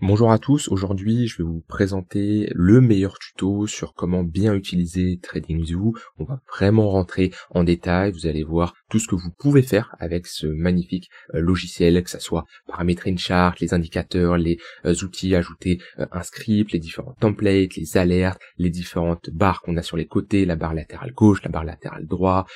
Bonjour à tous, aujourd'hui je vais vous présenter le meilleur tuto sur comment bien utiliser TradingView. On va vraiment rentrer en détail, vous allez voir tout ce que vous pouvez faire avec ce magnifique logiciel, que ça soit paramétrer une charte, les indicateurs, les outils, ajouter un script, les différents templates, les alertes, les différentes barres qu'on a sur les côtés, la barre latérale gauche, la barre latérale droite,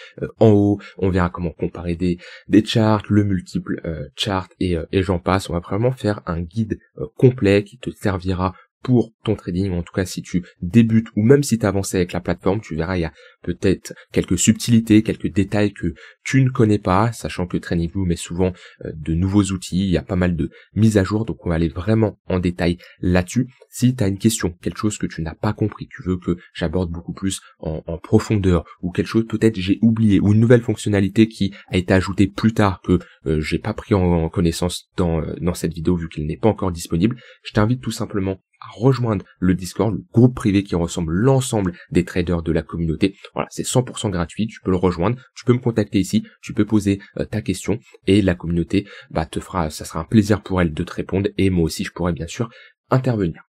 en haut, on verra comment comparer des charts, le multiple chart et j'en passe. On va vraiment faire un guide complet qui te servira pour ton trading. En tout cas, si tu débutes ou même si tu avances avec la plateforme, tu verras, il y a peut-être quelques subtilités, quelques détails que tu ne connais pas, sachant que TradingView met souvent de nouveaux outils, il y a pas mal de mises à jour, donc on va aller vraiment en détail là-dessus. Si tu as une question, quelque chose que tu n'as pas compris, tu veux que j'aborde beaucoup plus en profondeur, ou quelque chose peut-être j'ai oublié, ou une nouvelle fonctionnalité qui a été ajoutée plus tard que j'ai pas pris en connaissance dans cette vidéo vu qu'il n'est pas encore disponible, je t'invite tout simplement à rejoindre le Discord, le groupe privé qui ressemble l'ensemble des traders de la communauté. Voilà, c'est 100% gratuit, tu peux le rejoindre, tu peux me contacter ici, tu peux poser ta question et la communauté ça sera un plaisir pour elle de te répondre et moi aussi je pourrai bien sûr intervenir.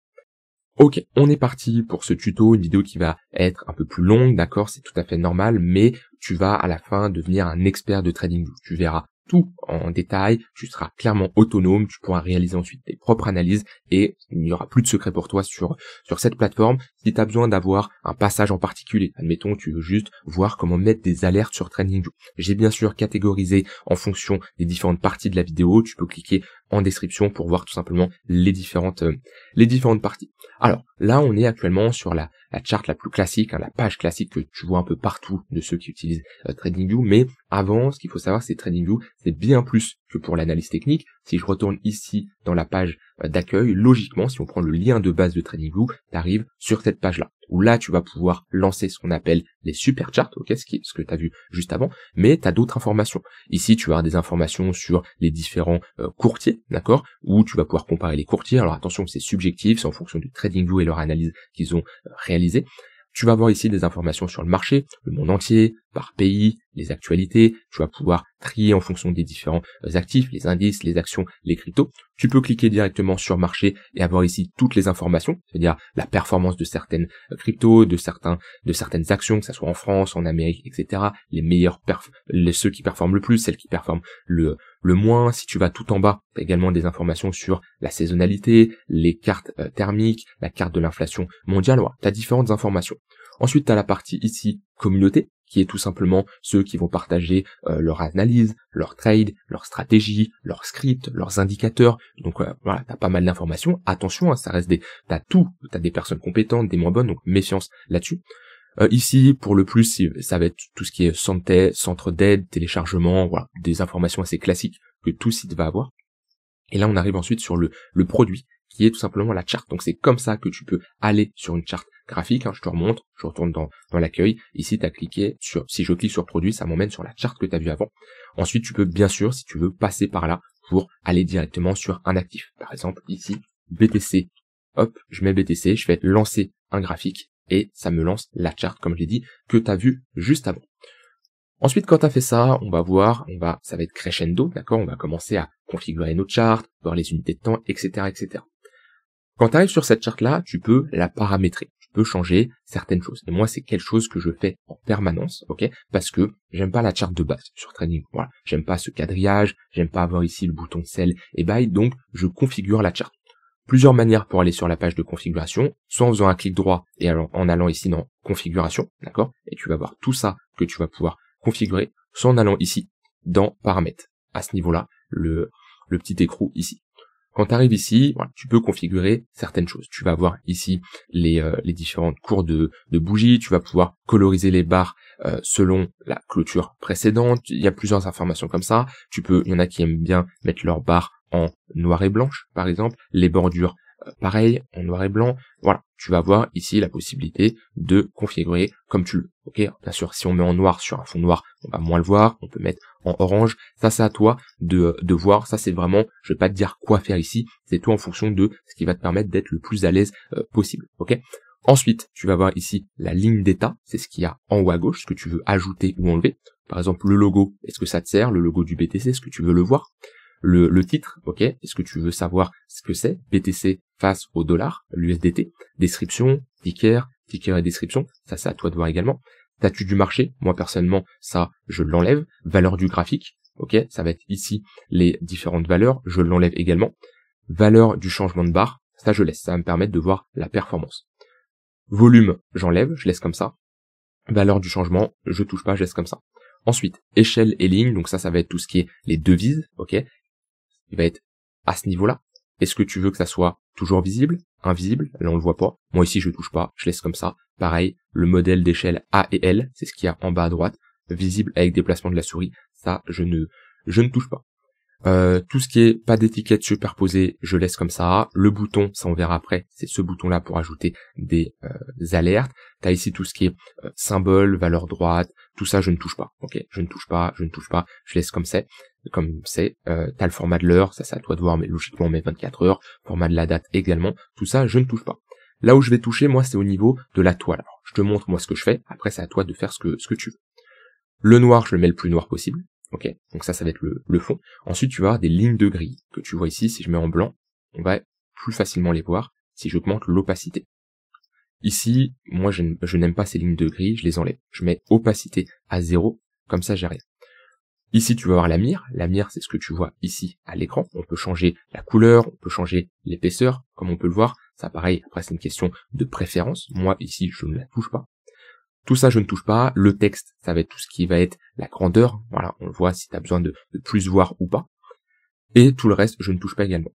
Ok, on est parti pour ce tuto, une vidéo qui va être un peu plus longue, d'accord, c'est tout à fait normal, mais tu vas à la fin devenir un expert de TradingView. Tu verras tout en détail, tu seras clairement autonome, tu pourras réaliser ensuite tes propres analyses et il n'y aura plus de secret pour toi sur cette plateforme. Si tu as besoin d'avoir un passage en particulier, admettons tu veux juste voir comment mettre des alertes sur TradingView. J'ai bien sûr catégorisé en fonction des différentes parties de la vidéo, tu peux cliquer en description pour voir tout simplement les différentes parties. Alors là on est actuellement sur la charte la plus classique, la page classique que tu vois un peu partout de ceux qui utilisent TradingView, mais avant ce qu'il faut savoir c'est TradingView c'est bien plus que pour l'analyse technique. Si je retourne ici dans la page d'accueil, logiquement si on prend le lien de base de TradingView, tu arrives sur cette page là où là tu vas pouvoir lancer ce qu'on appelle les super charts, ok, ce que tu as vu juste avant, mais tu as d'autres informations. Ici tu vas avoir des informations sur les différents courtiers, d'accord, où tu vas pouvoir comparer les courtiers. Alors attention, c'est subjectif, c'est en fonction du TradingView et leur analyse qu'ils ont réalisée. Tu vas voir ici des informations sur le marché, le monde entier, par pays, les actualités. Tu vas pouvoir trier en fonction des différents actifs, les indices, les actions, les cryptos. Tu peux cliquer directement sur marché et avoir ici toutes les informations, c'est-à-dire la performance de certaines cryptos, de certaines actions, que ce soit en France, en Amérique, etc. Les meilleurs ceux qui performent le plus, celles qui performent le moins. Si tu vas tout en bas, tu as également des informations sur la saisonnalité, les cartes thermiques, la carte de l'inflation mondiale. Voilà, tu as différentes informations. Ensuite, tu as la partie ici communauté, qui est tout simplement ceux qui vont partager leur analyse, leur trade, leur stratégie, leur script, leurs indicateurs. Donc voilà, t'as pas mal d'informations. Attention, ça reste t'as des personnes compétentes, des moins bonnes, donc méfiance là-dessus. Ici, pour le plus, ça va être tout ce qui est centre d'aide, téléchargement, voilà, des informations assez classiques que tout site va avoir. Et là, on arrive ensuite sur le produit, qui est tout simplement la charte. Donc c'est comme ça que tu peux aller sur une charte graphique. Je te remonte, je retourne dans l'accueil. Ici, si je clique sur produit, ça m'emmène sur la charte que tu as vue avant. Ensuite, tu peux bien sûr, si tu veux, passer par là pour aller directement sur un actif. Par exemple, ici, BTC. Hop, je mets BTC, je fais lancer un graphique et ça me lance la charte, comme je l'ai dit, que tu as vue juste avant. Ensuite, quand tu as fait ça, ça va être crescendo, d'accord? On va commencer à configurer nos charts, voir les unités de temps, etc., etc. Quand tu arrives sur cette charte-là, tu peux la paramétrer. Tu peux changer certaines choses. Et moi, c'est quelque chose que je fais en permanence, ok? Parce que j'aime pas la charte de base sur Trading. Voilà. J'aime pas ce quadrillage, j'aime pas avoir ici le bouton sell et buy, donc je configure la charte. Plusieurs manières pour aller sur la page de configuration, soit en faisant un clic droit et en allant ici dans configuration, d'accord? Et tu vas voir tout ça que tu vas pouvoir configurer, soit en allant ici dans paramètres. À ce niveau-là, le petit écrou ici. Quand tu arrives ici, voilà, tu peux configurer certaines choses. Tu vas voir ici les différentes cours de bougies, tu vas pouvoir coloriser les barres selon la clôture précédente. Il y a plusieurs informations comme ça. Il y en a qui aiment bien mettre leurs barres en noir et blanche, par exemple. Les bordures, pareil, en noir et blanc. Voilà, tu vas voir ici la possibilité de configurer comme tu le veux. Ok, bien sûr, si on met en noir sur un fond noir, on va moins le voir. On peut mettre en orange. Ça, c'est à toi de voir. Ça, c'est vraiment, je vais pas te dire quoi faire ici. C'est toi en fonction de ce qui va te permettre d'être le plus à l'aise possible. Ok. Ensuite, tu vas voir ici la ligne d'état. C'est ce qu'il y a en haut à gauche, ce que tu veux ajouter ou enlever. Par exemple, le logo, est-ce que ça te sert? Le logo du BTC, est-ce que tu veux le voir? le titre, ok, est-ce que tu veux savoir ce que c'est, BTC face au dollar, l'USDT, description, ticker et description, ça c'est à toi de voir également. Statut du marché, moi personnellement, ça je l'enlève. Valeur du graphique, ok, ça va être ici les différentes valeurs, je l'enlève également. Valeur du changement de barre, ça je laisse, ça va me permettre de voir la performance. Volume, j'enlève, je laisse comme ça. Valeur du changement, je touche pas, je laisse comme ça. Ensuite, échelle et ligne, donc ça va être tout ce qui est les devises, ok. Il va être à ce niveau-là. Est-ce que tu veux que ça soit toujours visible, invisible? Là on le voit pas. Moi ici je touche pas, je laisse comme ça. Pareil, le modèle d'échelle A et L, c'est ce qu'il y a en bas à droite, visible avec déplacement de la souris. Ça je ne touche pas. Tout ce qui est pas d'étiquette superposée, je laisse comme ça. Le bouton, ça on verra après, c'est ce bouton là pour ajouter des alertes. T'as ici tout ce qui est symbole, valeur droite, tout ça je ne touche pas. Ok, je ne touche pas, je laisse comme c'est. T'as le format de l'heure, ça c'est à toi de voir, mais logiquement on met 24 heures, format de la date également, tout ça je ne touche pas. Là où je vais toucher, moi, c'est au niveau de la toile. Alors, je te montre moi ce que je fais, après c'est à toi de faire ce que tu veux. Le noir, je le mets le plus noir possible. Ok, donc ça va être le fond. Ensuite, tu vas avoir des lignes de gris que tu vois ici. Si je mets en blanc, on va plus facilement les voir si j'augmente l'opacité. Ici, moi, je n'aime pas ces lignes de gris, je les enlève. Je mets opacité à 0, comme ça, j'ai rien. Ici, tu vas voir la mire. La mire, c'est ce que tu vois ici à l'écran. On peut changer la couleur, on peut changer l'épaisseur, comme on peut le voir. Ça, pareil, après, c'est une question de préférence. Moi, ici, je ne la touche pas. Tout ça, je ne touche pas. Le texte, ça va être tout ce qui va être la grandeur. Voilà, on le voit si tu as besoin de plus voir ou pas. Et tout le reste, je ne touche pas également.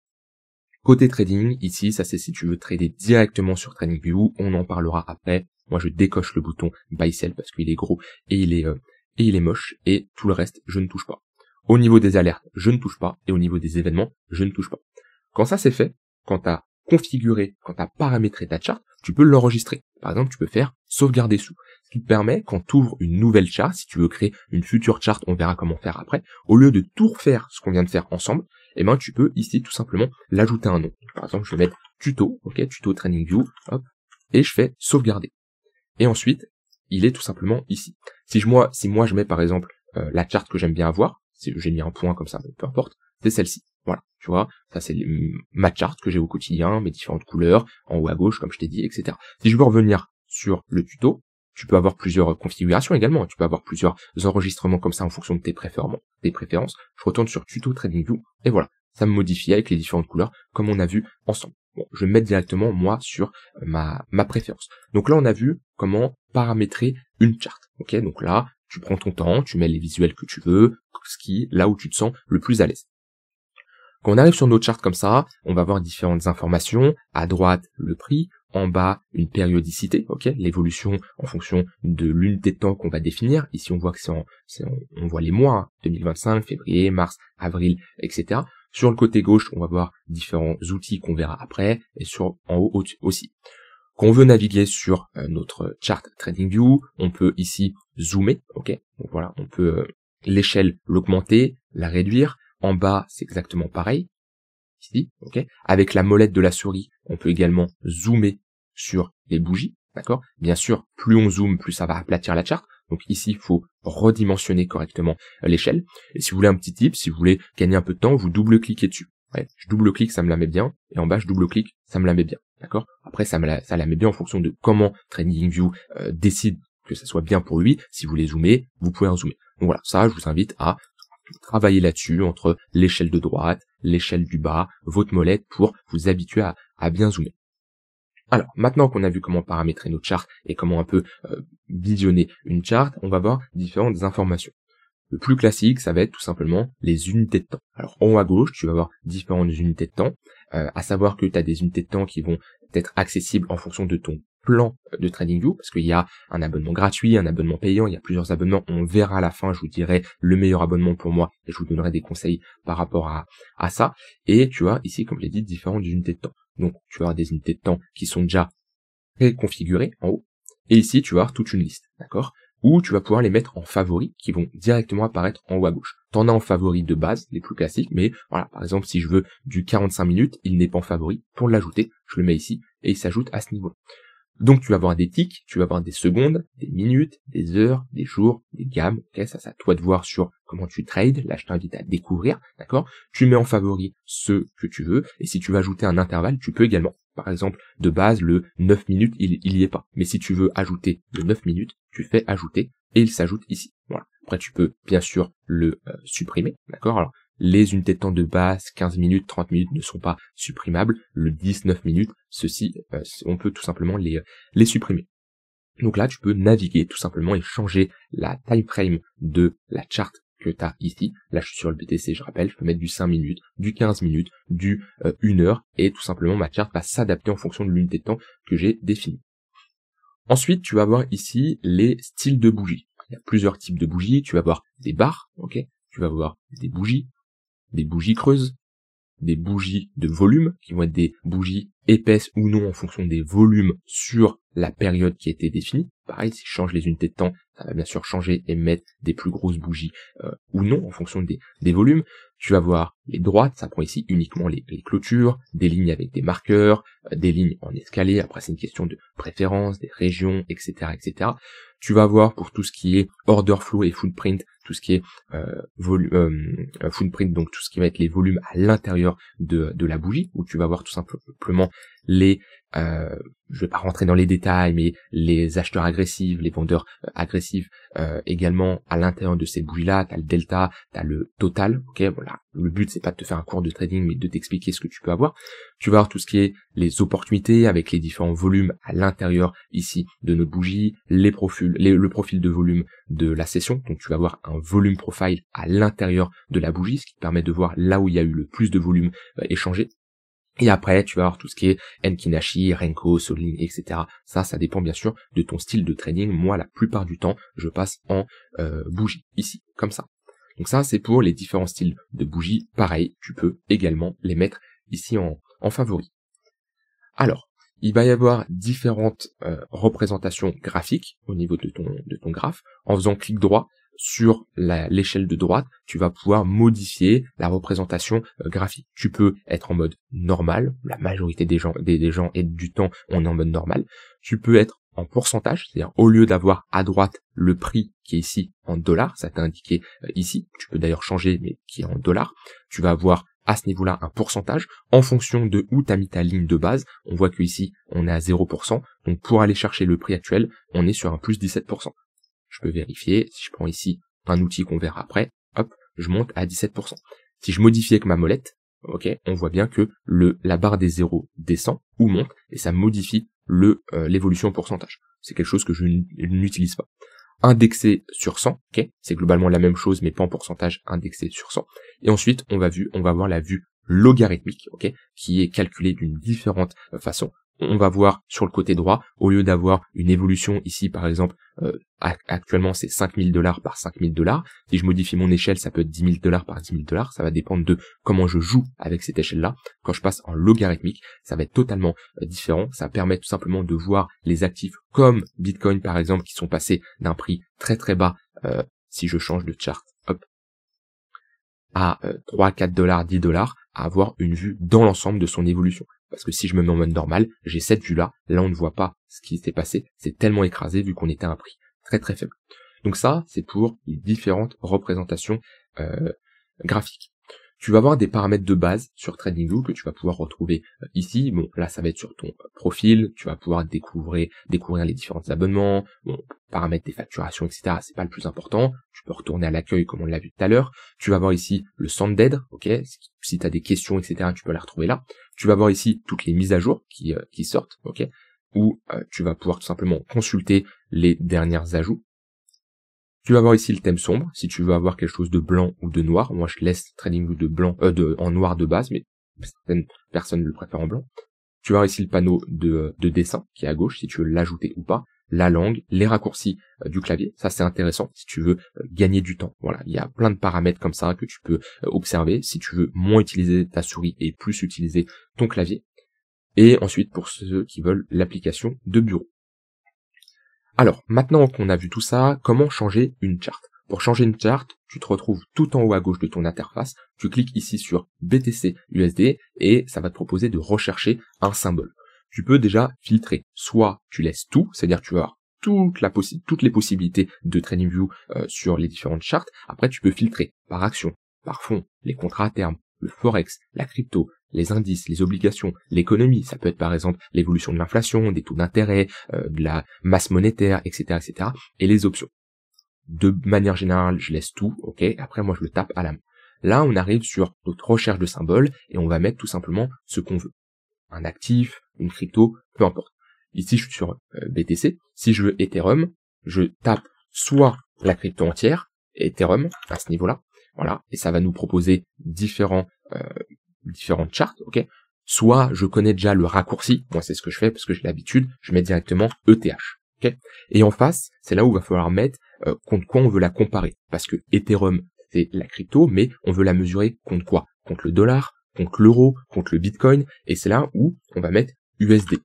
Côté trading, ici, ça c'est si tu veux trader directement sur TradingView. On en parlera après. Moi, je décoche le bouton Buy Sell parce qu'il est gros et il est moche. Et tout le reste, je ne touche pas. Au niveau des alertes, je ne touche pas. Et au niveau des événements, je ne touche pas. Quand ça c'est fait, quand tu as configuré, quand tu as paramétré ta charte, tu peux l'enregistrer. Par exemple, tu peux faire sauvegarder sous. Ce qui te permet, quand tu ouvres une nouvelle charte, si tu veux créer une future charte, on verra comment faire après, au lieu de tout refaire ce qu'on vient de faire ensemble, eh ben, tu peux ici tout simplement l'ajouter un nom. Par exemple, je vais mettre tuto, ok, tuto TradingView, hop, et je fais sauvegarder. Et ensuite, il est tout simplement ici. Si moi je mets par exemple la charte que j'aime bien avoir, si j'ai mis un point comme ça, peu importe, c'est celle-ci. Voilà, tu vois, ça c'est ma charte que j'ai au quotidien, mes différentes couleurs, en haut à gauche, comme je t'ai dit, etc. Si je veux revenir sur le tuto, tu peux avoir plusieurs configurations également, tu peux avoir plusieurs enregistrements comme ça en fonction de tes préférences. Je retourne sur tuto TradingView, et voilà, ça me modifie avec les différentes couleurs, comme on a vu ensemble. Bon, je vais mettre directement, moi, sur ma préférence. Donc là, on a vu comment paramétrer une charte. Ok, donc là, tu prends ton temps, tu mets les visuels que tu veux, là où tu te sens le plus à l'aise. Quand on arrive sur notre charte comme ça, on va voir différentes informations. À droite, le prix. En bas, une périodicité, ok, l'évolution en fonction de l'unité de temps qu'on va définir. Ici, on voit que on voit les mois, hein, 2025, février, mars, avril, etc. Sur le côté gauche, on va voir différents outils qu'on verra après, et en haut aussi. Quand on veut naviguer sur notre chart TradingView, on peut ici zoomer, ok. Donc voilà, on peut l'échelle l'augmenter, la réduire. En bas, c'est exactement pareil. Ici, ok. Avec la molette de la souris, on peut également zoomer sur les bougies, d'accord. Bien sûr, plus on zoome, plus ça va aplatir la charte. Donc ici, il faut redimensionner correctement l'échelle. Et si vous voulez un petit tip, si vous voulez gagner un peu de temps, vous double-cliquez dessus. Ouais, je double-clique, ça me la met bien. Et en bas, je double-clique, ça me la met bien, d'accord. Après, ça la met bien en fonction de comment TradingView décide que ça soit bien pour lui. Si vous voulez zoomer, vous pouvez en zoomer. Donc voilà, ça, je vous invite à travailler là-dessus entre l'échelle de droite, l'échelle du bas, votre molette pour vous habituer à bien zoomer. Alors, maintenant qu'on a vu comment paramétrer notre charte et comment un peu visionner une charte, on va voir différentes informations. Le plus classique, ça va être tout simplement les unités de temps. Alors, en haut à gauche, tu vas avoir différentes unités de temps, à savoir que tu as des unités de temps qui vont être accessibles en fonction de ton plan de TradingView, parce qu'il y a un abonnement gratuit, un abonnement payant, il y a plusieurs abonnements, on verra à la fin, je vous dirai le meilleur abonnement pour moi, et je vous donnerai des conseils par rapport à ça, et tu as ici, comme je l'ai dit, différentes unités de temps. Donc, tu vas avoir des unités de temps qui sont déjà préconfigurées en haut, et ici, tu vas avoir toute une liste, d'accord, où tu vas pouvoir les mettre en favoris, qui vont directement apparaître en haut à gauche. T'en as en favoris de base, les plus classiques, mais voilà, par exemple, si je veux du 45 minutes, il n'est pas en favori, pour l'ajouter, je le mets ici, et il s'ajoute à ce niveau. Donc tu vas avoir des ticks, tu vas avoir des secondes, des minutes, des heures, des jours, des gammes, ok, ça c'est à toi de voir sur comment tu trades, là je t'invite à découvrir, d'accord. Tu mets en favori ceux que tu veux, et si tu veux ajouter un intervalle, tu peux également. Par exemple, de base, le 9 minutes, il y est pas. Mais si tu veux ajouter le 9 minutes, tu fais ajouter, et il s'ajoute ici. Voilà. Après, tu peux bien sûr le supprimer, d'accord. Alors, les unités de temps de base, 15 minutes, 30 minutes ne sont pas supprimables. Le 19 minutes, ceci, on peut tout simplement les supprimer. Donc là, tu peux naviguer tout simplement et changer la time frame de la charte que tu as ici. Là, je suis sur le BTC, je rappelle, je peux mettre du 5 minutes, du 15 minutes, du 1 heure, et tout simplement, ma charte va s'adapter en fonction de l'unité de temps que j'ai définie. Ensuite, tu vas voir ici les styles de bougies. Il y a plusieurs types de bougies. Tu vas voir des barres, ok. Tu vas voir des bougies creuses, des bougies de volume, qui vont être des bougies épaisses ou non en fonction des volumes sur la période qui a été définie. Pareil, si je change les unités de temps, ça va bien sûr changer et mettre des plus grosses bougies ou non en fonction des volumes. Tu vas voir les droites, ça prend ici uniquement les clôtures, des lignes avec des marqueurs, des lignes en escalier. Après, c'est une question de préférence, des régions, etc., etc. Tu vas voir pour tout ce qui est order flow et footprint, tout ce qui est footprint, donc tout ce qui va être les volumes à l'intérieur de la bougie, où tu vas voir tout simplement les, je vais pas rentrer dans les détails, mais les acheteurs agressifs, les vendeurs agressifs également à l'intérieur de ces bougies-là. T'as le delta, t'as le total, ok, voilà. Le but c'est pas de te faire un cours de trading, mais de t'expliquer ce que tu peux avoir. Tu vas voir tout ce qui est les opportunités avec les différents volumes à l'intérieur ici de notre bougie, les profils, le profil de volume de la session. Donc tu vas avoir un volume profile à l'intérieur de la bougie, ce qui te permet de voir là où il y a eu le plus de volume échangé. Et après, tu vas avoir tout ce qui est Enkinashi, Renko, Solin, etc. Ça dépend bien sûr de ton style de trading. Moi, la plupart du temps, je passe en bougie, ici, comme ça. Donc ça, c'est pour les différents styles de bougies. Pareil, tu peux également les mettre ici en favori. Alors, il va y avoir différentes représentations graphiques au niveau de ton graphe. En faisant clic droit sur l'échelle de droite, tu vas pouvoir modifier la représentation graphique. Tu peux être en mode normal, la majorité des gens et du temps on est en mode normal. Tu peux être en pourcentage, c'est-à-dire au lieu d'avoir à droite le prix qui est ici en dollars, ça t'est indiqué ici, tu peux d'ailleurs changer mais qui est en dollars, tu vas avoir à ce niveau-là un pourcentage en fonction de où tu as mis ta ligne de base. On voit que ici on est à 0%, donc pour aller chercher le prix actuel, on est sur un plus 17%. Je peux vérifier, si je prends ici un outil qu'on verra après, hop, je monte à 17%. Si je modifie avec ma molette, ok, on voit bien que la barre des zéros descend ou monte, et ça modifie l'évolution en pourcentage. C'est quelque chose que je n'utilise pas. Indexé sur 100, ok, c'est globalement la même chose, mais pas en pourcentage, indexé sur 100. Et ensuite, on va voir la vue logarithmique, ok, qui est calculée d'une différente façon. On va voir sur le côté droit, au lieu d'avoir une évolution ici, par exemple, actuellement c'est 5000 $ par 5000 $. Si je modifie mon échelle, ça peut être 10 000 $ par 10 000 $. Ça va dépendre de comment je joue avec cette échelle-là. Quand je passe en logarithmique, ça va être totalement différent. Ça permet tout simplement de voir les actifs comme Bitcoin, par exemple, qui sont passés d'un prix très très bas, si je change de chart, hop, à 3, 4 $, 10 $, à avoir une vue dans l'ensemble de son évolution. Parce que si je me mets en mode normal, j'ai cette vue-là, là on ne voit pas ce qui s'était passé, c'est tellement écrasé vu qu'on était à un prix très très faible. Donc ça, c'est pour les différentes représentations graphiques. Tu vas avoir des paramètres de base sur TradingView que tu vas pouvoir retrouver ici. Bon, là, ça va être sur ton profil. Tu vas pouvoir découvrir les différents abonnements, bon, paramètres des facturations, etc. C'est pas le plus important. Tu peux retourner à l'accueil comme on l'a vu tout à l'heure. Tu vas voir ici le centre d'aide, ok. Si tu as des questions, etc., tu peux les retrouver là. Tu vas voir ici toutes les mises à jour qui sortent, ok. Ou tu vas pouvoir tout simplement consulter les dernières ajouts. Tu vas voir ici le thème sombre, si tu veux avoir quelque chose de blanc ou de noir. Moi, je laisse TradingView en noir de base, mais certaines personnes le préfèrent en blanc. Tu vas voir ici le panneau de dessin qui est à gauche, si tu veux l'ajouter ou pas. La langue, les raccourcis du clavier, ça c'est intéressant si tu veux gagner du temps. Voilà, il y a plein de paramètres comme ça que tu peux observer si tu veux moins utiliser ta souris et plus utiliser ton clavier. Et ensuite pour ceux qui veulent l'application de bureau. Alors, maintenant qu'on a vu tout ça, comment changer une charte? Pour changer une charte, tu te retrouves tout en haut à gauche de ton interface, tu cliques ici sur BTC USD et ça va te proposer de rechercher un symbole. tu peux déjà filtrer. Soit tu laisses tout, c'est-à-dire tu vas avoir toutes les possibilités de TradingView sur les différentes chartes. Après, tu peux filtrer par action, par fonds, les contrats à terme, le forex, la crypto, les indices, les obligations, l'économie. Ça peut être par exemple l'évolution de l'inflation, des taux d'intérêt, de la masse monétaire, etc., etc. Et les options. De manière générale, je laisse tout, ok. Après, moi, je le tape à la main. Là, on arrive sur notre recherche de symboles et on va mettre tout simplement ce qu'on veut. Un actif, une crypto, peu importe. Ici, je suis sur BTC. Si je veux Ethereum, je tape soit la crypto entière, Ethereum, à ce niveau-là, voilà, et ça va nous proposer différentes charts, ok. Soit je connais déjà le raccourci, moi c'est ce que je fais parce que j'ai l'habitude, je mets directement ETH, ok. Et en face, c'est là où il va falloir mettre contre quoi on veut la comparer, parce que Ethereum c'est la crypto, mais on veut la mesurer contre quoi? Contre le dollar, contre l'euro, contre le bitcoin, et c'est là où on va mettre USD.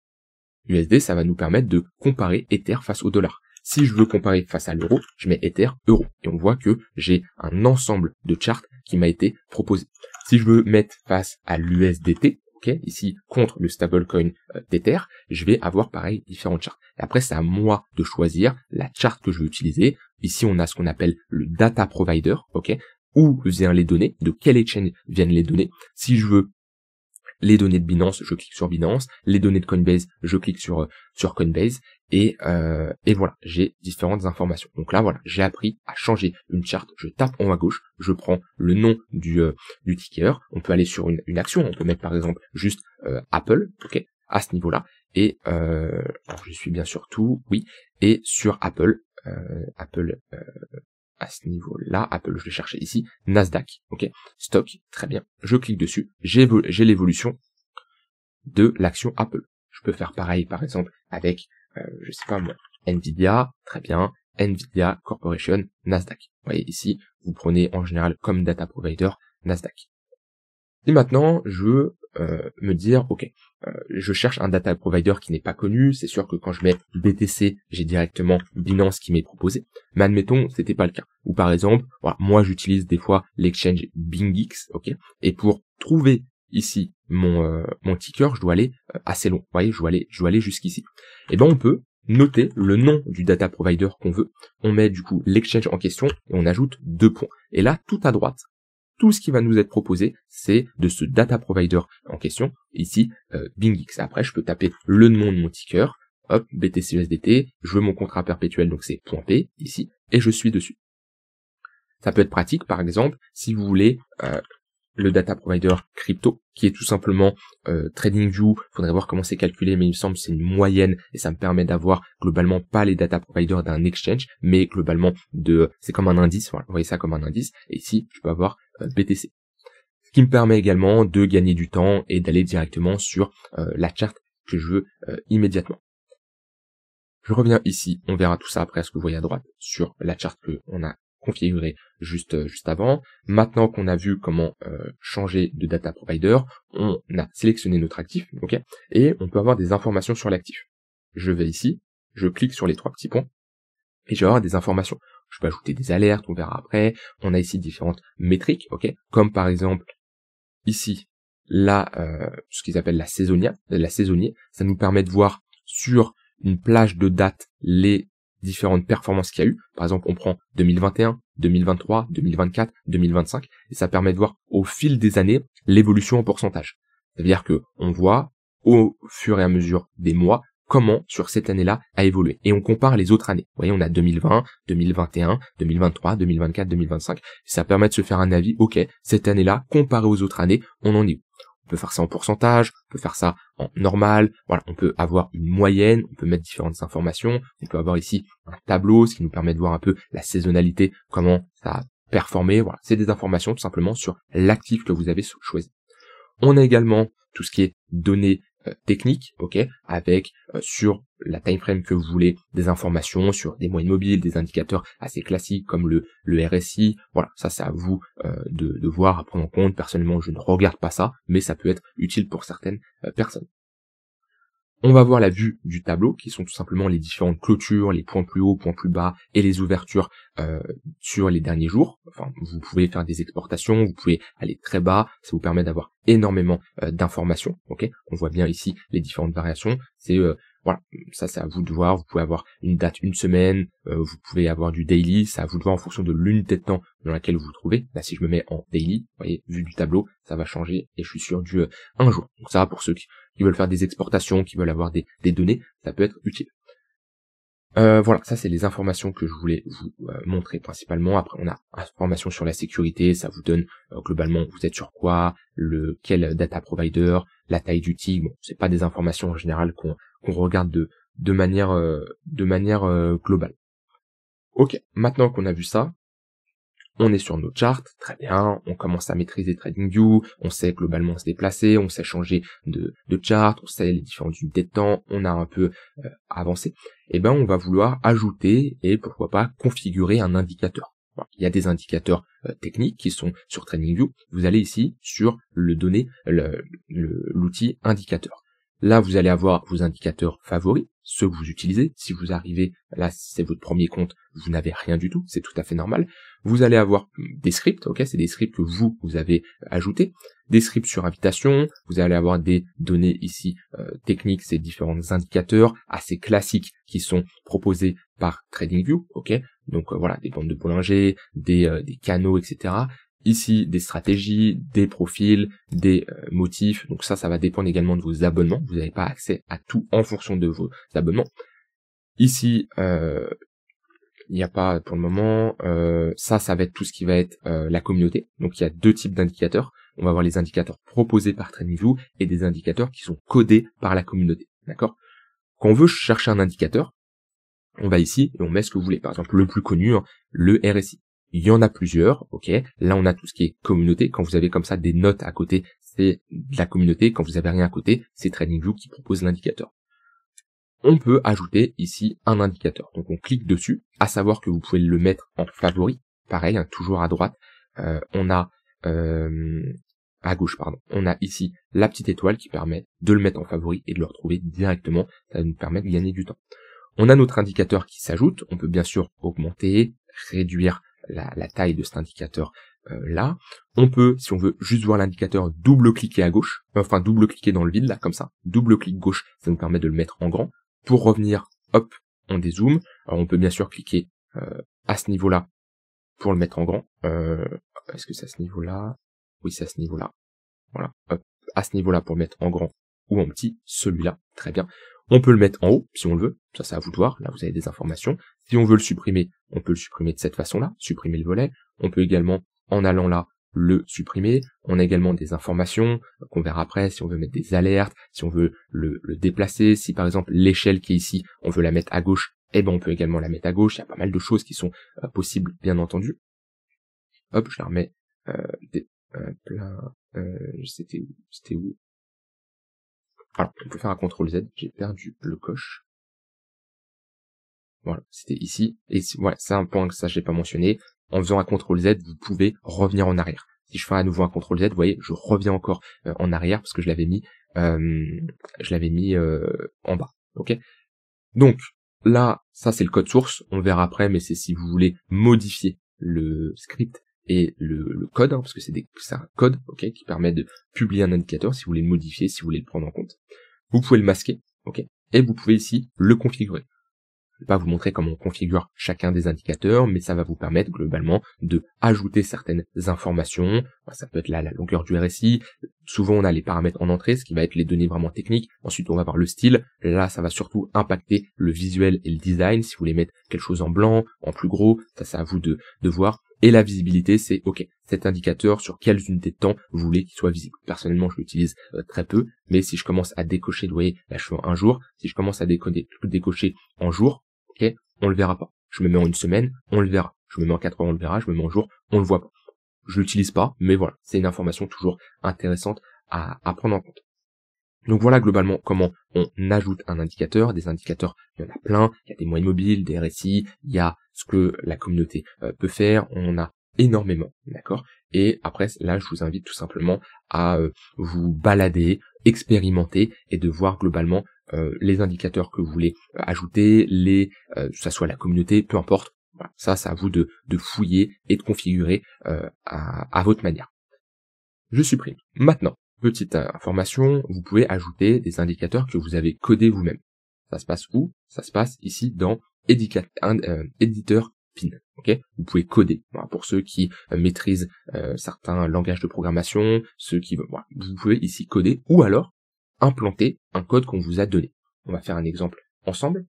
USD, ça va nous permettre de comparer Ether face au dollar. Si je veux comparer face à l'euro, je mets Ether, euro. Et on voit que j'ai un ensemble de charts qui m'a été proposé. Si je veux mettre face à l'USDT, ok, ici contre le stablecoin d'Ether, je vais avoir pareil différentes charts. Et après, c'est à moi de choisir la chart que je veux utiliser. Ici, on a ce qu'on appelle le data provider, ok, où viennent les données, de quel exchange viennent les données. Si je veux les données de Binance, je clique sur Binance, les données de Coinbase, je clique sur Coinbase, et voilà, j'ai différentes informations. Donc là, voilà, j'ai appris à changer une charte, je tape en haut à gauche, je prends le nom du ticker, on peut aller sur une action, on peut mettre par exemple juste Apple, ok, à ce niveau-là, et alors je suis bien sûr tout, oui, et sur Apple, à ce niveau-là, Apple, je vais chercher ici, Nasdaq, ok, stock, très bien, je clique dessus, j'ai l'évolution de l'action Apple. Je peux faire pareil, par exemple, avec, je sais pas moi, Nvidia, très bien, Nvidia Corporation, Nasdaq. Vous voyez ici, vous prenez en général comme data provider Nasdaq. Et maintenant, je veux me dire, ok, je cherche un data provider qui n'est pas connu. C'est sûr que quand je mets BTC, j'ai directement Binance qui m'est proposé. Mais admettons, c'était pas le cas. Ou par exemple, voilà, moi j'utilise des fois l'exchange BingX, ok. Et pour trouver ici mon ticker, je dois aller assez long. Vous voyez, je dois aller jusqu'ici. Et ben on peut noter le nom du data provider qu'on veut. On met du coup l'exchange en question et on ajoute 2 points. Et là, tout à droite, tout ce qui va nous être proposé, c'est de ce data provider en question, ici, BingX. Après, je peux taper le nom de mon ticker, hop, BTC-USDT, je veux mon contrat perpétuel, donc c'est .p, ici, et je suis dessus. Ça peut être pratique, par exemple, si vous voulez le data provider crypto, qui est tout simplement TradingView. Faudrait voir comment c'est calculé, mais il me semble que c'est une moyenne et ça me permet d'avoir globalement pas les data providers d'un exchange, mais globalement c'est comme un indice. Voilà, vous voyez ça comme un indice. Et ici, je peux avoir BTC. Ce qui me permet également de gagner du temps et d'aller directement sur la charte que je veux immédiatement. Je reviens ici, on verra tout ça après, ce que vous voyez à droite, sur la charte que on a configuré juste avant. Maintenant qu'on a vu comment changer de data provider, on a sélectionné notre actif, ok, et on peut avoir des informations sur l'actif. Je vais ici, je clique sur les 3 petits points, et je vais avoir des informations. Je peux ajouter des alertes, on verra après. On a ici différentes métriques, ok, comme par exemple ici là, ce qu'ils appellent la saisonnier. Ça nous permet de voir sur une plage de date les différentes performances qu'il y a eu. Par exemple, on prend 2021, 2023, 2024, 2025, et ça permet de voir au fil des années l'évolution en pourcentage. C'est-à-dire que on voit au fur et à mesure des mois comment sur cette année-là a évolué. Et on compare les autres années. Vous voyez, on a 2020, 2021, 2023, 2024, 2025. Et ça permet de se faire un avis, ok, cette année-là, comparé aux autres années, on en est où? On peut faire ça en pourcentage, on peut faire ça en normal, voilà, on peut avoir une moyenne, on peut mettre différentes informations, on peut avoir ici un tableau, ce qui nous permet de voir un peu la saisonnalité, comment ça a performé, voilà, c'est des informations tout simplement sur l'actif que vous avez choisi. On a également tout ce qui est données techniques, ok, avec sur la time frame que vous voulez, des informations sur des moyennes mobiles, des indicateurs assez classiques comme le RSI, voilà, ça c'est à vous de voir, à prendre en compte. Personnellement, je ne regarde pas ça, mais ça peut être utile pour certaines personnes. On va voir la vue du tableau, qui sont tout simplement les différentes clôtures, les points plus hauts, points plus bas, et les ouvertures sur les derniers jours. Enfin, vous pouvez faire des exportations, vous pouvez aller très bas, ça vous permet d'avoir énormément d'informations. Ok, on voit bien ici les différentes variations. C'est voilà, ça c'est à vous de voir. Vous pouvez avoir une date, une semaine, vous pouvez avoir du daily, c'est à vous de voir en fonction de l'unité de temps dans laquelle vous vous trouvez. Là, si je me mets en daily, vous voyez, vue du tableau, ça va changer et je suis sur du 1 jour. Donc ça va pour ceux qui veulent faire des exportations, qui veulent avoir des données, ça peut être utile. Voilà, ça c'est les informations que je voulais vous montrer principalement. Après on a informations sur la sécurité, ça vous donne globalement vous êtes sur quoi, quel data provider, la taille du TIG. Bon, c'est pas des informations en général qu'on regarde de manière globale. Ok, maintenant qu'on a vu ça, on est sur nos charts, très bien, on commence à maîtriser TradingView, on sait globalement se déplacer, on sait changer de chart, on sait les différentes unités de temps, on a un peu avancé. Et ben on va vouloir ajouter et pourquoi pas configurer un indicateur. Voilà. Il y a des indicateurs techniques qui sont sur TradingView. Vous allez ici sur l'outil indicateur. Là, vous allez avoir vos indicateurs favoris, ceux que vous utilisez. Si vous arrivez, là, si c'est votre premier compte, vous n'avez rien du tout, c'est tout à fait normal. Vous allez avoir des scripts, ok, c'est des scripts que vous avez ajoutés, des scripts sur invitation, vous allez avoir des données ici techniques, ces différents indicateurs assez classiques qui sont proposés par TradingView, ok, donc voilà, des bandes de Bollinger, des canaux, etc. Ici, des stratégies, des profils, des motifs. Donc ça va dépendre également de vos abonnements. Vous n'avez pas accès à tout en fonction de vos abonnements. Ici, il n'y a pas pour le moment. Ça va être tout ce qui va être la communauté. Donc il y a deux types d'indicateurs. On va avoir les indicateurs proposés par TradingView et des indicateurs qui sont codés par la communauté. D'accord ? Quand on veut chercher un indicateur, on va ici et on met ce que vous voulez. Par exemple, le plus connu, hein, le RSI. Il y en a plusieurs, ok. Là, on a tout ce qui est communauté. Quand vous avez comme ça des notes à côté, c'est de la communauté. Quand vous avez rien à côté, c'est TradingView qui propose l'indicateur. On peut ajouter ici un indicateur. Donc, on clique dessus, à savoir que vous pouvez le mettre en favori. Pareil, hein, toujours à droite. On a à gauche, pardon. On a ici la petite étoile qui permet de le mettre en favori et de le retrouver directement. Ça va nous permettre de gagner du temps. On a notre indicateur qui s'ajoute. On peut bien sûr augmenter, réduire la taille de cet indicateur là. On peut, si on veut juste voir l'indicateur, double-cliquer à gauche, enfin double-cliquer dans le vide là, comme ça. Double-clic gauche, ça nous permet de le mettre en grand. Pour revenir, hop, on dézoome. Alors on peut bien sûr cliquer à ce niveau-là pour le mettre en grand. Est-ce que c'est à ce niveau-là? Oui, c'est à ce niveau-là. Voilà, hop, à ce niveau-là pour le mettre en grand ou en petit, celui-là, très bien. On peut le mettre en haut, si on le veut, ça c'est à vous de voir, là vous avez des informations. Si on veut le supprimer, on peut le supprimer de cette façon-là, supprimer le volet. On peut également, en allant là, le supprimer. On a également des informations qu'on verra après, si on veut mettre des alertes, si on veut le déplacer, si par exemple l'échelle qui est ici, on veut la mettre à gauche, eh ben on peut également la mettre à gauche. Il y a pas mal de choses qui sont possibles, bien entendu. Hop, je la remets c'était où? Alors, on peut faire un CTRL Z, j'ai perdu le coche. Voilà, c'était ici. Et voilà, c'est un point que ça j'ai pas mentionné. En faisant un CTRL Z, vous pouvez revenir en arrière. Si je fais à nouveau un CTRL Z, vous voyez, je reviens encore en arrière parce que je l'avais mis en bas. Ok. Donc là, ça c'est le code source. On verra après, mais c'est si vous voulez modifier le script et le code, hein, parce que c'est un code, ok, qui permet de publier un indicateur. Si vous voulez le modifier, si vous voulez le prendre en compte, vous pouvez le masquer, ok, et vous pouvez ici le configurer. Je vais pas vous montrer comment on configure chacun des indicateurs, mais ça va vous permettre globalement de ajouter certaines informations. Ça peut être la longueur du RSI. Souvent, on a les paramètres en entrée, ce qui va être les données vraiment techniques. Ensuite, on va avoir le style. Là, ça va surtout impacter le visuel et le design. Si vous voulez mettre quelque chose en blanc, en plus gros, ça c'est à vous de voir. Et la visibilité, c'est ok, cet indicateur, sur quelles unités de temps vous voulez qu'il soit visible. Personnellement, je l'utilise très peu, mais si je commence à décocher, vous voyez, là je suis en un jour, si je commence à décocher en jour, ok, on le verra pas. Je me mets en une semaine, on le verra. Je me mets en 4 heures, on le verra. Je me mets en jour, on le voit pas. Je l'utilise pas, mais voilà, c'est une information toujours intéressante à prendre en compte. Donc voilà globalement comment on ajoute un indicateur. Des indicateurs, il y en a plein. Il y a des moyennes mobiles, des RSI, il y a ce que la communauté peut faire. On en a énormément, d'accord. Et après, là, je vous invite tout simplement à vous balader, expérimenter et de voir globalement les indicateurs que vous voulez ajouter, que ça soit la communauté, peu importe. Voilà, ça c'est à vous de fouiller et de configurer à votre manière. Je supprime. Maintenant, petite information, vous pouvez ajouter des indicateurs que vous avez codés vous-même. Ça se passe où? Ça se passe ici dans éditeur pin. Okay, vous pouvez coder. Voilà, pour ceux qui maîtrisent certains langages de programmation, ceux qui voilà, vous pouvez ici coder ou alors implanter un code qu'on vous a donné. On va faire un exemple ensemble.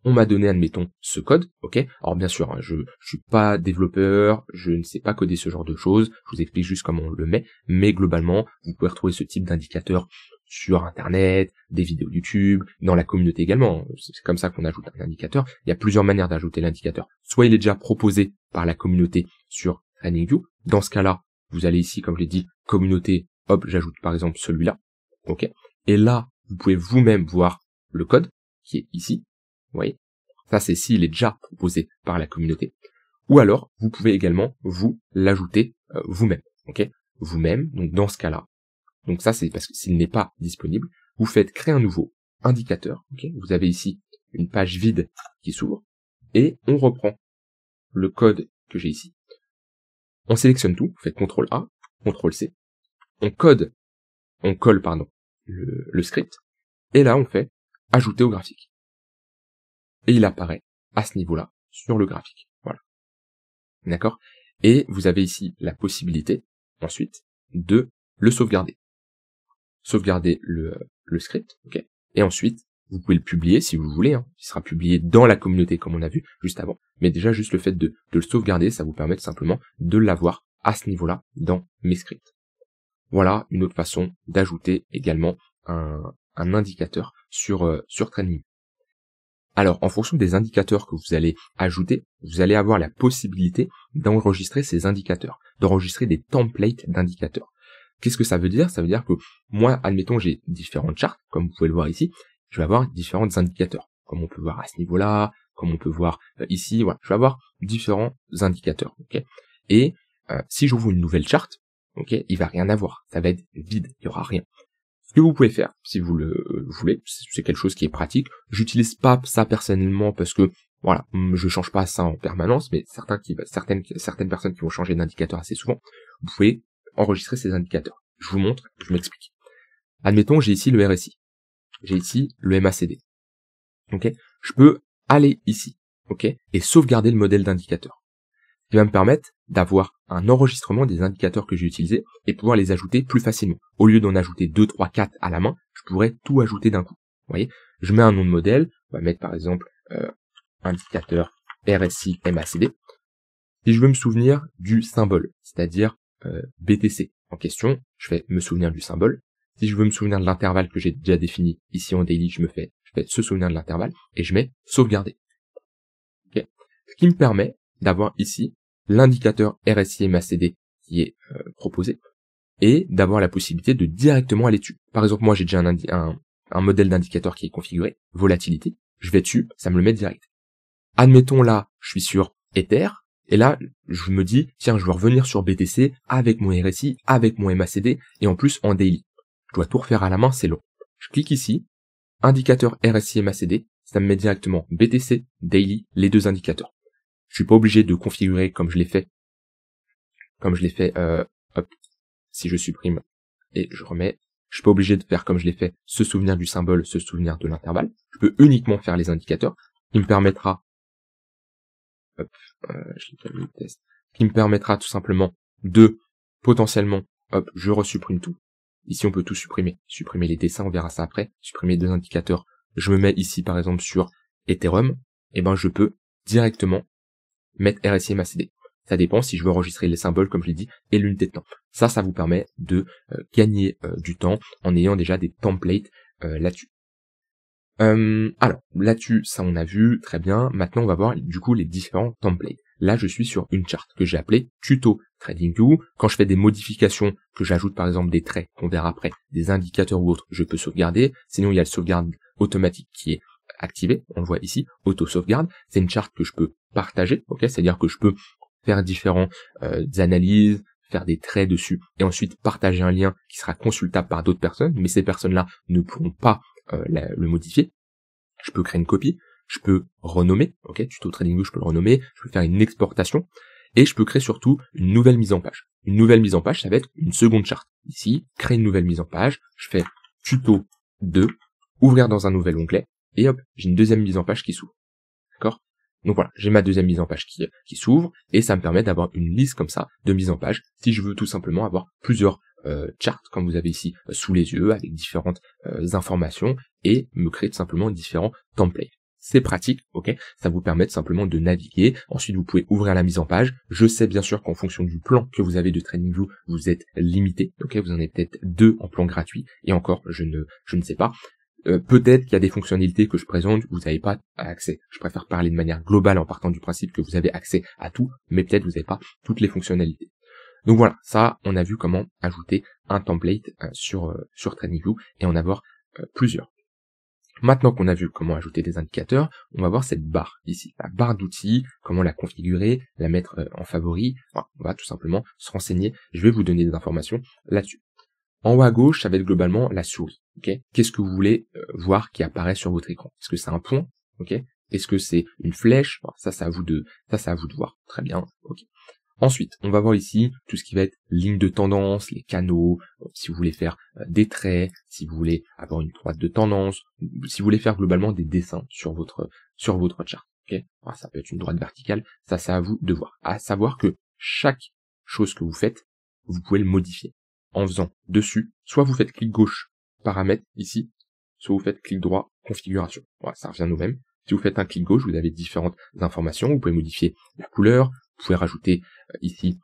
On m'a donné, admettons, ce code, ok. Alors bien sûr, hein, je suis pas développeur, je ne sais pas coder ce genre de choses, je vous explique juste comment on le met, mais globalement, vous pouvez retrouver ce type d'indicateur sur Internet, des vidéos YouTube, dans la communauté également. C'est comme ça qu'on ajoute un indicateur. Il y a plusieurs manières d'ajouter l'indicateur. Soit il est déjà proposé par la communauté sur TradingView. Dans ce cas-là, vous allez ici, comme je l'ai dit, communauté, hop, j'ajoute par exemple celui-là, ok. Et là, vous pouvez vous-même voir le code qui est ici. Vous voyez, ça c'est s'il est déjà proposé par la communauté. Ou alors, vous pouvez également vous l'ajouter vous-même, ok. Vous-même, donc dans ce cas-là, donc ça c'est parce que s'il n'est pas disponible, vous faites créer un nouveau indicateur, ok. Vous avez ici une page vide qui s'ouvre, et on reprend le code que j'ai ici. On sélectionne tout, vous faites CTRL A, CTRL C, on colle le script, et là on fait ajouter au graphique. Et il apparaît à ce niveau-là, sur le graphique. Voilà. D'accord? Et vous avez ici la possibilité, ensuite, de le sauvegarder. Sauvegarder le script, ok? Et ensuite, vous pouvez le publier si vous voulez, hein. Il sera publié dans la communauté comme on a vu juste avant. Mais déjà, juste le fait de le sauvegarder, ça vous permet tout simplement de l'avoir à ce niveau-là dans mes scripts. Voilà une autre façon d'ajouter également un indicateur sur TradingView. Alors, en fonction des indicateurs que vous allez ajouter, vous allez avoir la possibilité d'enregistrer ces indicateurs, d'enregistrer des templates d'indicateurs. Qu'est-ce que ça veut dire? Ça veut dire que moi, admettons, j'ai différentes chartes, comme vous pouvez le voir ici, je vais avoir différents indicateurs, comme on peut voir à ce niveau-là, comme on peut voir ici, voilà, je vais avoir différents indicateurs, ok. Et si j'ouvre une nouvelle charte, ok, il va rien avoir, ça va être vide, il y aura rien. Ce que vous pouvez faire, si vous le voulez, c'est quelque chose qui est pratique. J'utilise pas ça personnellement parce que, voilà, je change pas ça en permanence, mais certaines personnes qui vont changer d'indicateur assez souvent, vous pouvez enregistrer ces indicateurs. Je vous montre, je m'explique. Admettons, j'ai ici le RSI. J'ai ici le MACD. Ok? Je peux aller ici, ok? Et sauvegarder le modèle d'indicateur. Ce qui va me permettre d'avoir un enregistrement des indicateurs que j'ai utilisés et pouvoir les ajouter plus facilement. Au lieu d'en ajouter 2, 3, 4 à la main, je pourrais tout ajouter d'un coup. Vous voyez, je mets un nom de modèle, on va mettre par exemple indicateur RSI MACD. Si je veux me souvenir du symbole, c'est-à-dire BTC en question, je vais me souvenir du symbole. Si je veux me souvenir de l'intervalle que j'ai déjà défini ici en daily, je fais se souvenir de l'intervalle et je mets sauvegarder. Okay. Ce qui me permet d'avoir ici l'indicateur RSI MACD qui est proposé et d'avoir la possibilité de directement aller dessus. Par exemple, moi j'ai déjà un modèle d'indicateur qui est configuré, volatilité, je vais dessus, ça me le met direct. Admettons là, je suis sur Ether, et là, je me dis, tiens, je veux revenir sur BTC avec mon RSI, avec mon MACD, et en plus en daily. Je dois tout refaire à la main, c'est long. Je clique ici, indicateur RSI MACD, ça me met directement BTC, daily, les deux indicateurs. Je suis pas obligé de configurer comme je l'ai fait. Hop, si je supprime et je remets, je suis pas obligé de faire comme je l'ai fait, se souvenir du symbole, se souvenir de l'intervalle. Je peux uniquement faire les indicateurs, qui me permettra, qui me permettra tout simplement de potentiellement, hop, je resupprime tout. Ici on peut tout supprimer, supprimer les dessins, on verra ça après, supprimer deux indicateurs. Je me mets ici par exemple sur Ethereum, et ben je peux directement mettre RSI MACD. Ça dépend si je veux enregistrer les symboles, comme je l'ai dit, et l'unité de temps. Ça vous permet de gagner du temps en ayant déjà des templates là-dessus. Alors, là-dessus, ça on a vu, très bien. Maintenant, on va voir du coup les différents templates. Là, je suis sur une charte que j'ai appelée Tuto TradingView. Quand je fais des modifications, que j'ajoute par exemple des traits, qu'on verra après, des indicateurs ou autres, je peux sauvegarder. Sinon, il y a le sauvegarde automatique qui est activé. On le voit ici, auto-sauvegarde. C'est une charte que je peux partager, ok, c'est-à-dire que je peux faire différentes analyses, faire des traits dessus, et ensuite partager un lien qui sera consultable par d'autres personnes, mais ces personnes-là ne pourront pas le modifier. Je peux créer une copie, je peux renommer, ok, tuto TradingView, je peux le renommer, je peux faire une exportation, et je peux créer surtout une nouvelle mise en page. Une nouvelle mise en page, ça va être une seconde charte. Ici, créer une nouvelle mise en page, je fais tuto 2, ouvrir dans un nouvel onglet, et hop, j'ai une deuxième mise en page qui s'ouvre. D'accord? Donc voilà, j'ai ma deuxième mise en page qui s'ouvre, et ça me permet d'avoir une liste comme ça de mise en page, si je veux tout simplement avoir plusieurs charts, comme vous avez ici sous les yeux, avec différentes informations, et me créer tout simplement différents templates. C'est pratique, ok? Ça vous permet simplement de naviguer. Ensuite, vous pouvez ouvrir la mise en page. Je sais bien sûr qu'en fonction du plan que vous avez de TradingView, vous êtes limité, ok? Vous en avez peut-être 2 en plan gratuit, et encore, je ne sais pas. Peut-être qu'il y a des fonctionnalités que je présente, vous n'avez pas accès. Je préfère parler de manière globale en partant du principe que vous avez accès à tout, mais peut-être vous n'avez pas toutes les fonctionnalités. Donc voilà, ça, on a vu comment ajouter un template sur TradingView et en avoir plusieurs. Maintenant qu'on a vu comment ajouter des indicateurs, on va voir cette barre ici, la barre d'outils, comment la configurer, la mettre en favori. Enfin, on va tout simplement se renseigner. Je vais vous donner des informations là-dessus. En haut à gauche, ça va être globalement la souris. Okay, qu'est-ce que vous voulez voir qui apparaît sur votre écran? Est-ce que c'est un point? Ok. Est-ce que c'est une flèche? Enfin, ça, c'est à vous de voir. Très bien. Ok. Ensuite, on va voir ici tout ce qui va être ligne de tendance, les canaux, si vous voulez faire des traits, si vous voulez avoir une droite de tendance, si vous voulez faire globalement des dessins sur votre chart. Okay, alors, ça peut être une droite verticale, ça c'est à vous de voir. À savoir que chaque chose que vous faites, vous pouvez le modifier en faisant dessus, soit vous faites clic gauche, paramètres ici, soit vous faites clic droit, configuration. Voilà, ça revient nous-mêmes. Si vous faites un clic gauche, vous avez différentes informations, vous pouvez modifier la couleur, vous pouvez rajouter ici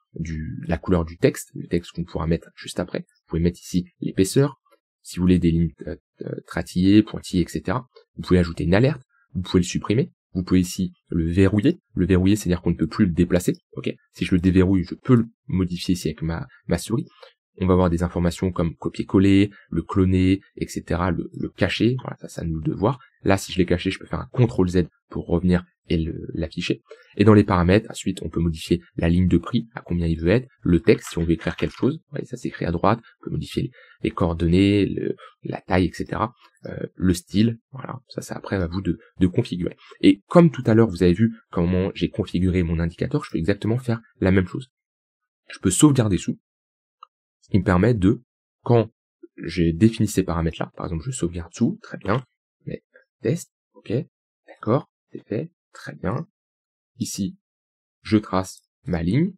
la couleur du texte, le texte qu'on pourra mettre juste après. Vous pouvez mettre ici l'épaisseur, si vous voulez des lignes tratillées, pointillées, etc. Vous pouvez ajouter une alerte, vous pouvez le supprimer. Vous pouvez ici le verrouiller. Le verrouiller, c'est-à-dire qu'on ne peut plus le déplacer. Ok. Si je le déverrouille, je peux le modifier ici avec ma souris. On va avoir des informations comme copier-coller, le cloner, etc., le cacher. Voilà, ça c'est à nous de voir. Là, si je l'ai caché, je peux faire un CTRL-Z pour revenir et l'afficher. Et dans les paramètres, ensuite, on peut modifier la ligne de prix, à combien il veut être, le texte, si on veut écrire quelque chose. Ouais, ça s'écrit à droite. On peut modifier les coordonnées, la taille, etc., le style. Voilà, ça c'est après à vous de configurer. Et comme tout à l'heure, vous avez vu comment j'ai configuré mon indicateur, je peux exactement faire la même chose. Je peux sauvegarder sous. Ce qui me permet de, quand j'ai défini ces paramètres-là, par exemple je sauvegarde sous, très bien, mais test, ok, d'accord, c'est fait, très bien. Ici, je trace ma ligne,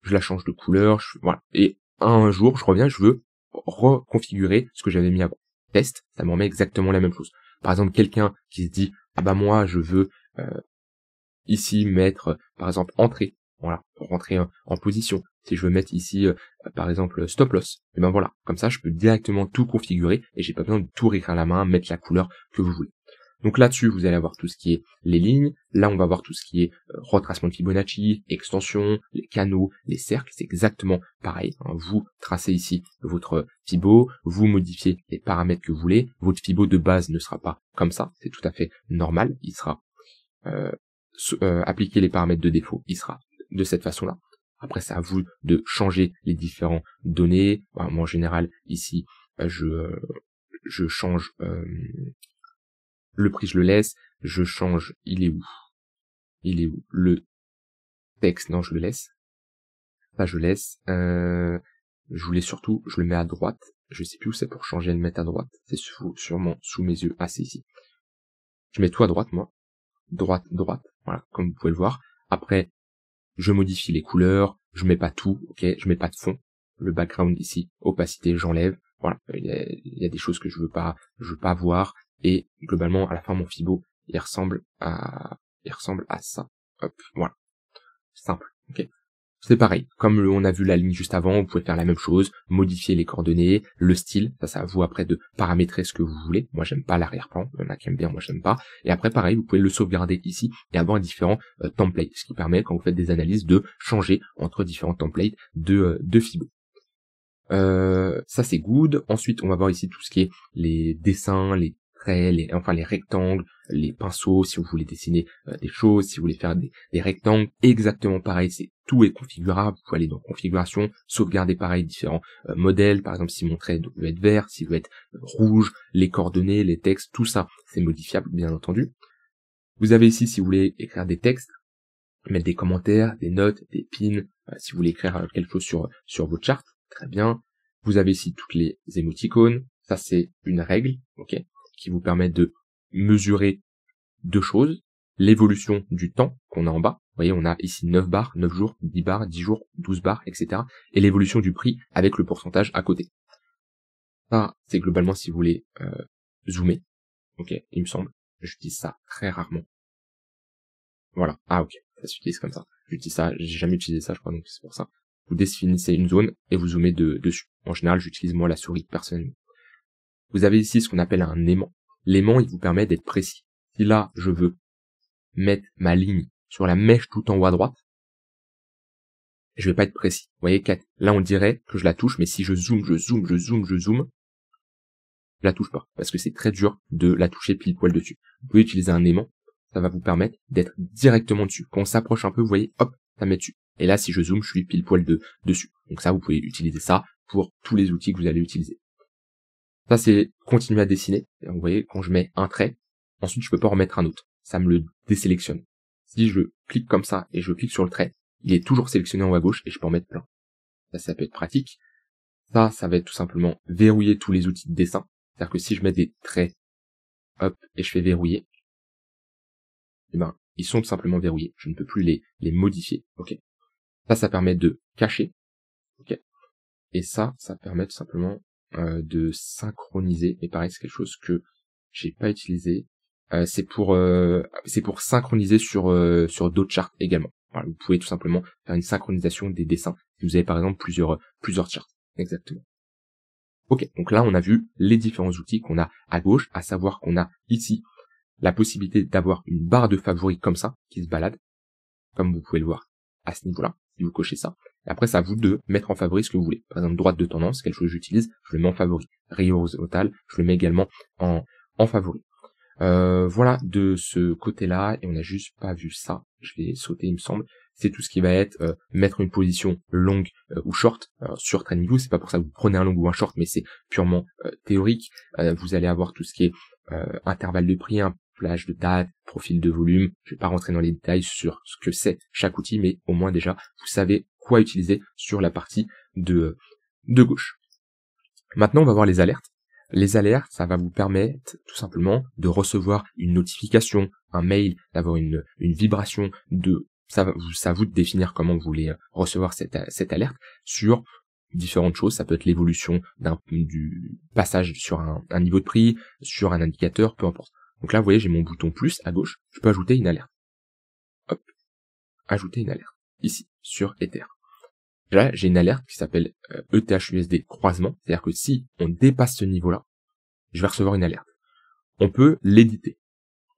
je la change de couleur, voilà, et un jour je reviens, je veux reconfigurer ce que j'avais mis avant. Test, ça me remet exactement la même chose. Par exemple, quelqu'un qui se dit, ah bah moi je veux ici mettre, par exemple, entrée, voilà, pour rentrer en position. Si je veux mettre ici, par exemple, stop loss, et ben voilà, comme ça, je peux directement tout configurer et j'ai pas besoin de tout réécrire à la main, mettre la couleur que vous voulez. Donc là-dessus, vous allez avoir tout ce qui est les lignes. Là, on va voir tout ce qui est retracement de Fibonacci, extension, les canaux, les cercles. C'est exactement pareil. Hein. Vous tracez ici votre Fibo, vous modifiez les paramètres que vous voulez. Votre Fibo de base ne sera pas comme ça. C'est tout à fait normal. Il sera appliquer les paramètres de défaut. Il sera de cette façon-là. Après, c'est à vous de changer les différentes données. Moi, en général, ici, je change le prix, je le laisse. Je change, il est où? Le texte, non, je le laisse. Ça, je laisse. Je voulais surtout, je le mets à droite. Je sais plus où c'est pour changer et le mettre à droite. C'est sûrement sous mes yeux. Ah, c'est ici. Je mets tout à droite, moi. Droite, voilà, comme vous pouvez le voir. Après, je modifie les couleurs, je mets pas tout, ok, je mets pas de fond. Le background ici, opacité, j'enlève. Voilà, il y a des choses que je veux pas voir. Et globalement, à la fin, mon Fibo, il ressemble à ça. Hop, voilà. Simple, ok. C'est pareil, comme on a vu la ligne juste avant, vous pouvez faire la même chose, modifier les coordonnées, le style, ça c'est à vous après de paramétrer ce que vous voulez. Moi j'aime pas l'arrière-plan, il y en a qui aiment bien, moi j'aime pas. Et après pareil, vous pouvez le sauvegarder ici et avoir différents templates, ce qui permet quand vous faites des analyses de changer entre différents templates de Fibo. Ça c'est good. Ensuite on va voir ici tout ce qui est les dessins, les traits, les rectangles, les pinceaux, si vous voulez dessiner des choses, si vous voulez faire des rectangles, exactement pareil, tout est configurable. Vous pouvez aller dans configuration, sauvegarder pareil différents modèles, par exemple si mon trait veut être vert, s'il veut être rouge, les coordonnées, les textes, tout ça, c'est modifiable bien entendu. Vous avez ici, si vous voulez écrire des textes, mettre des commentaires, des notes, des pins, si vous voulez écrire quelque chose sur votre charte, très bien. Vous avez ici toutes les émoticônes, ça c'est une règle, ok, qui vous permet de mesurer deux choses, l'évolution du temps qu'on a en bas, vous voyez on a ici 9 barres, 9 jours, 10 barres, 10 jours, 12 barres, etc. Et l'évolution du prix avec le pourcentage à côté. Ça, c'est globalement si vous voulez zoomer, ok, il me semble, j'utilise ça très rarement. Voilà, ah ok, ça s'utilise comme ça. J'utilise ça, j'ai jamais utilisé ça je crois, donc c'est pour ça. Vous définissez une zone et vous zoomez dessus. En général, j'utilise moi la souris personnellement. Vous avez ici ce qu'on appelle un aimant. L'aimant, il vous permet d'être précis. Si là, je veux mettre ma ligne sur la mèche tout en haut à droite, je vais pas être précis. Vous voyez, là on dirait que je la touche, mais si je zoome, je la touche pas. Parce que c'est très dur de la toucher pile poil dessus. Vous pouvez utiliser un aimant, ça va vous permettre d'être directement dessus. Quand on s'approche un peu, vous voyez, hop, ça met dessus. Et là, si je zoome, je suis pile poil dessus. Donc ça, vous pouvez utiliser ça pour tous les outils que vous allez utiliser. Ça, c'est continuer à dessiner. Et vous voyez, quand je mets un trait, ensuite, je peux pas en remettre un autre. Ça me le désélectionne. Si je clique comme ça et je clique sur le trait, il est toujours sélectionné en haut à gauche et je peux en mettre plein. Ça peut être pratique. Ça va être tout simplement verrouiller tous les outils de dessin. C'est-à-dire que si je mets des traits, hop, et je fais verrouiller, eh ben, ils sont tout simplement verrouillés. Je ne peux plus les modifier, ok. Ça permet de cacher, ok. Et ça permet tout simplement de synchroniser. Et pareil, c'est quelque chose que j'ai pas utilisé. C'est pour synchroniser sur d'autres charts également. Voilà, vous pouvez tout simplement faire une synchronisation des dessins si vous avez par exemple plusieurs charts. Exactement. Ok, donc là on a vu les différents outils qu'on a à gauche, à savoir qu'on a ici la possibilité d'avoir une barre de favoris comme ça, qui se balade, comme vous pouvez le voir à ce niveau-là, si vous cochez ça. Et après, c'est à vous de mettre en favori ce que vous voulez. Par exemple, droite de tendance, quelque chose que j'utilise, je le mets en favori. Rayon horizontal, je le mets également en favori. Voilà de ce côté-là, et on n'a juste pas vu ça. Je vais sauter, il me semble. C'est tout ce qui va être mettre une position longue ou short. Alors, sur TradingView, c'est pas pour ça que vous prenez un long ou un short, mais c'est purement théorique. Vous allez avoir tout ce qui est intervalle de prix, plage de date, profil de volume. Je vais pas rentrer dans les détails sur ce que c'est chaque outil, mais au moins déjà, vous savez quoi utiliser sur la partie de gauche. Maintenant, on va voir les alertes. Les alertes, ça va vous permettre tout simplement de recevoir une notification, un mail, d'avoir une vibration, ça à vous de définir comment vous voulez recevoir cette alerte sur différentes choses. Ça peut être l'évolution du passage sur un niveau de prix, sur un indicateur, peu importe. Donc là, vous voyez, j'ai mon bouton plus à gauche, je peux ajouter une alerte. Hop, ajouter une alerte, ici, sur Ether. Là, j'ai une alerte qui s'appelle ETHUSD croisement, c'est-à-dire que si on dépasse ce niveau-là, je vais recevoir une alerte. On peut l'éditer,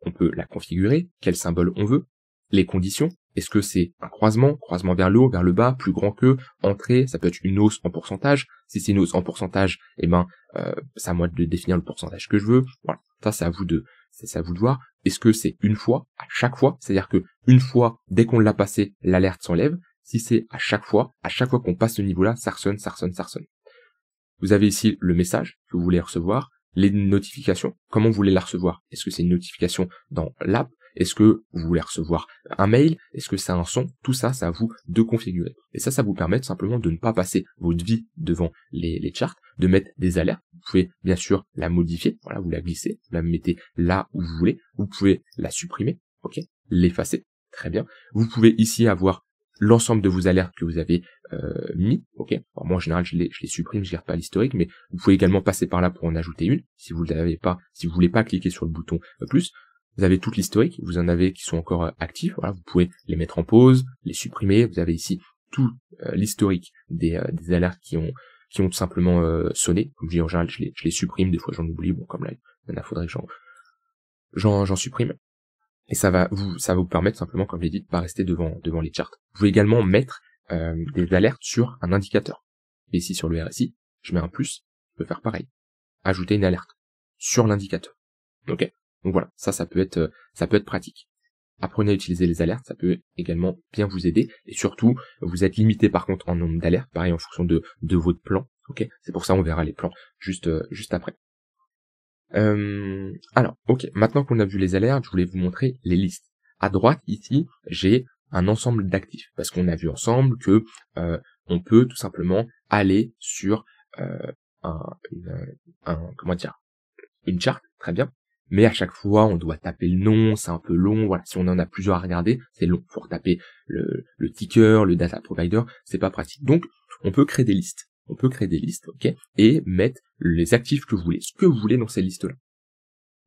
on peut la configurer, quel symbole on veut, les conditions, est-ce que c'est un croisement vers le haut, vers le bas, plus grand que, entrée, ça peut être une hausse en pourcentage, si c'est une hausse en pourcentage, eh ben, c'est à moi de définir le pourcentage que je veux, voilà, ça c'est à vous de voir, est-ce que c'est une fois, à chaque fois, c'est-à-dire que une fois, dès qu'on l'a passé, l'alerte s'enlève, si c'est à chaque fois qu'on passe ce niveau-là, ça ressonne. Vous avez ici le message que vous voulez recevoir, les notifications, comment vous voulez la recevoir, est-ce que c'est une notification dans l'app, est-ce que vous voulez recevoir un mail, est-ce que c'est un son, tout ça, c'est à vous de configurer. Et ça vous permet tout simplement de ne pas passer votre vie devant les charts, de mettre des alertes. Vous pouvez bien sûr la modifier, voilà, vous la glissez, vous la mettez là où vous voulez, vous pouvez la supprimer, ok, l'effacer, très bien. Vous pouvez ici avoir l'ensemble de vos alertes que vous avez mis, ok. Alors moi en général je les supprime, je garde pas l'historique, mais vous pouvez également passer par là pour en ajouter une, si vous l'avez pas, si vous voulez pas cliquer sur le bouton plus. Vous avez toute l'historique, vous en avez qui sont encore actifs, voilà, vous pouvez les mettre en pause, les supprimer, vous avez ici tout l'historique des alertes qui ont tout simplement sonné. Comme je dis en général, je les supprime, des fois j'en oublie, bon comme là, il faudrait que j'en supprime. Et ça va vous permettre simplement, comme je l'ai dit, de pas rester devant les charts. Vous pouvez également mettre des alertes sur un indicateur. Et ici sur le RSI, je mets un plus, je peux faire pareil. Ajouter une alerte sur l'indicateur. Ok. Donc voilà, ça peut être pratique. Apprenez à utiliser les alertes, ça peut également bien vous aider. Et surtout, vous êtes limité par contre en nombre d'alertes, pareil en fonction de votre plan. Ok, c'est pour ça on verra les plans juste après. Alors, ok, maintenant qu'on a vu les alertes, je voulais vous montrer les listes. À droite, ici, j'ai un ensemble d'actifs, parce qu'on a vu ensemble que on peut tout simplement aller sur une charte, très bien, mais à chaque fois, on doit taper le nom, c'est un peu long, voilà, si on en a plusieurs à regarder, c'est long, faut retaper le ticker, le data provider, c'est pas pratique. Donc, on peut créer des listes. Ok, et mettre les actifs que vous voulez, ce que vous voulez dans ces listes-là.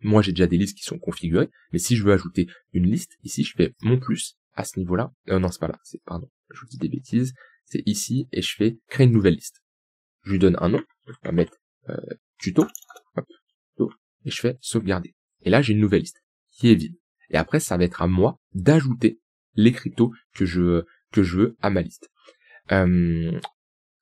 Moi, j'ai déjà des listes qui sont configurées, mais si je veux ajouter une liste, ici, je fais mon plus à ce niveau-là. Non, c'est pas là, pardon, je vous dis des bêtises, c'est ici, et je fais créer une nouvelle liste. Je lui donne un nom, je vais mettre tuto, hop, tuto, et je fais sauvegarder. Et là, j'ai une nouvelle liste qui est vide. Et après, ça va être à moi d'ajouter les cryptos que je veux à ma liste.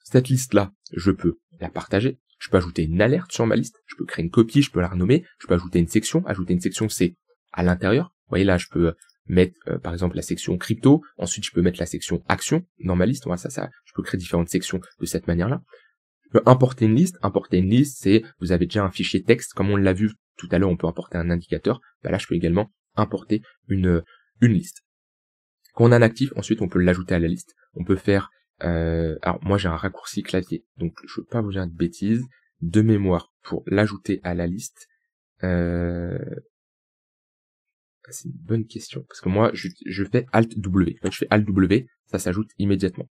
Cette liste-là, je peux la partager, je peux ajouter une alerte sur ma liste, je peux créer une copie, je peux la renommer, je peux ajouter une section. Ajouter une section, c'est à l'intérieur. Vous voyez là, je peux mettre par exemple la section crypto, ensuite je peux mettre la section action dans ma liste. Voilà, je peux créer différentes sections de cette manière-là. Je peux importer une liste. Importer une liste, c'est vous avez déjà un fichier texte, comme on l'a vu tout à l'heure, on peut importer un indicateur. Bah là, je peux également importer une liste. Quand on a un actif, ensuite on peut l'ajouter à la liste. On peut faire alors moi j'ai un raccourci clavier, donc je veux pas vous dire de bêtises. De mémoire, pour l'ajouter à la liste, c'est une bonne question, parce que moi je fais Alt W. Quand je fais Alt W, ça s'ajoute immédiatement.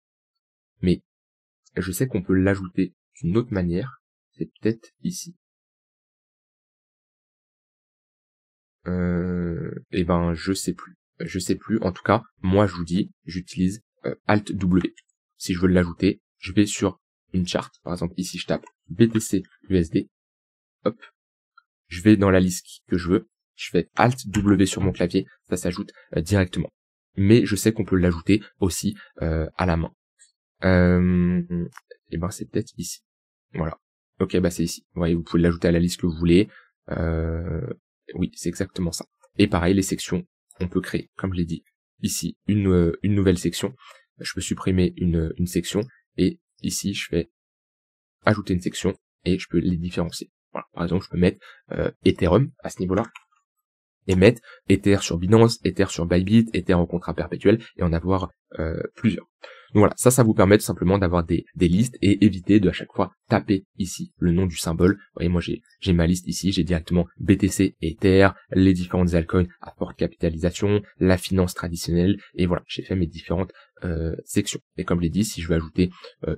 Mais je sais qu'on peut l'ajouter d'une autre manière, c'est peut-être ici. Et ben je sais plus. En tout cas, moi je vous dis, j'utilise Alt W. Si je veux l'ajouter, je vais sur une charte. Par exemple, ici, je tape BTC USD. Hop. Je vais dans la liste que je veux. Je fais Alt W sur mon clavier. Ça s'ajoute directement. Mais je sais qu'on peut l'ajouter aussi à la main. Et ben, c'est peut-être ici. Voilà. Ok, bah c'est ici. Vous voyez, vous pouvez l'ajouter à la liste que vous voulez. Oui, c'est exactement ça. Et pareil, les sections, on peut créer, comme je l'ai dit, ici, une nouvelle section. Je peux supprimer une section, et ici, je fais ajouter une section, et je peux les différencier. Voilà. Par exemple, je peux mettre Ethereum à ce niveau-là, et mettre Ether sur Binance, Ether sur Bybit, Ether en contrat perpétuel, et en avoir plusieurs. Donc voilà, ça vous permet tout simplement d'avoir des listes et éviter de à chaque fois taper ici le nom du symbole. Vous voyez, moi j'ai ma liste ici, j'ai directement BTC, Ether, les différentes altcoins à forte capitalisation, la finance traditionnelle, et voilà, j'ai fait mes différentes sections. Et comme je l'ai dit, si je veux ajouter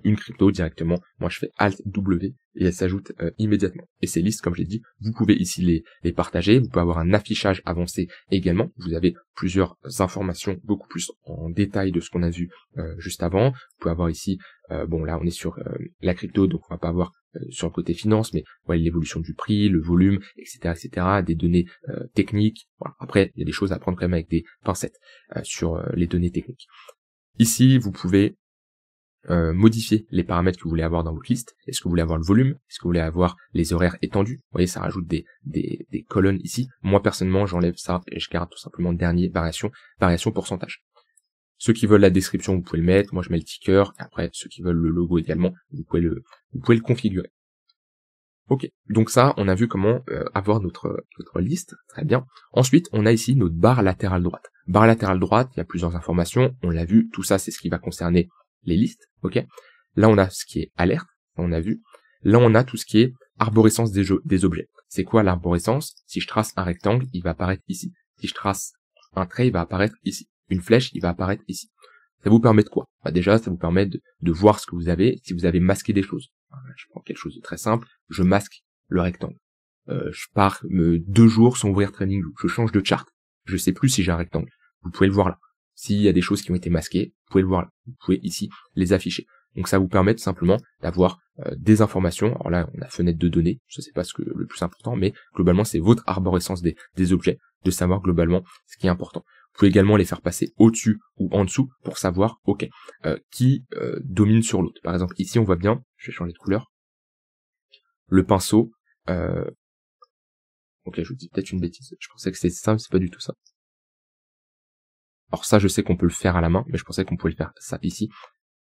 une crypto directement, moi je fais Alt W et elle s'ajoute immédiatement. Et ces listes, comme je l'ai dit, vous pouvez ici les partager, vous pouvez avoir un affichage avancé également, vous avez plusieurs informations beaucoup plus en détail de ce qu'on a vu juste avant. Vous pouvez avoir ici, bon là on est sur la crypto, donc on va pas avoir sur le côté finance, mais voilà, l'évolution du prix, le volume, etc., des données techniques. Voilà. Après, il y a des choses à prendre quand même avec des pincettes sur les données techniques. Ici, vous pouvez modifier les paramètres que vous voulez avoir dans votre liste. Est-ce que vous voulez avoir le volume? Est-ce que vous voulez avoir les horaires étendus? Vous voyez, ça rajoute des colonnes ici. Moi, personnellement, j'enlève ça et je garde tout simplement dernier variation pourcentage. Ceux qui veulent la description, vous pouvez le mettre. Moi, je mets le ticker. Et après, ceux qui veulent le logo également, vous pouvez le configurer. Ok, donc ça, on a vu comment avoir notre liste, très bien. Ensuite, on a ici notre barre latérale droite. Barre latérale droite, il y a plusieurs informations, on l'a vu, tout ça, c'est ce qui va concerner les listes, ok. Là, on a ce qui est alerte, on a vu. Là, on a tout ce qui est arborescence des objets. C'est quoi l'arborescence? Si je trace un rectangle, il va apparaître ici. Si je trace un trait, il va apparaître ici. Une flèche, il va apparaître ici. Ça vous permet de quoi? Bah déjà, ça vous permet de voir ce que vous avez, si vous avez masqué des choses. Je prends quelque chose de très simple, je masque le rectangle. Je pars 2 jours sans ouvrir TradingView, je change de chart, je sais plus si j'ai un rectangle. Vous pouvez le voir là. S'il y a des choses qui ont été masquées, vous pouvez le voir là. Vous pouvez ici les afficher. Donc ça vous permet tout simplement d'avoir des informations. Alors là, on a fenêtre de données, ça c'est pas le plus important, mais globalement c'est votre arborescence des objets, de savoir globalement ce qui est important. Vous pouvez également les faire passer au-dessus ou en dessous pour savoir, ok, qui domine sur l'autre. Par exemple, ici on voit bien, je vais changer de couleur, le pinceau Ok, je vous dis peut-être une bêtise. Je pensais que c'était ça, mais c'est pas du tout ça. Alors ça, je sais qu'on peut le faire à la main, mais je pensais qu'on pouvait le faire ça ici,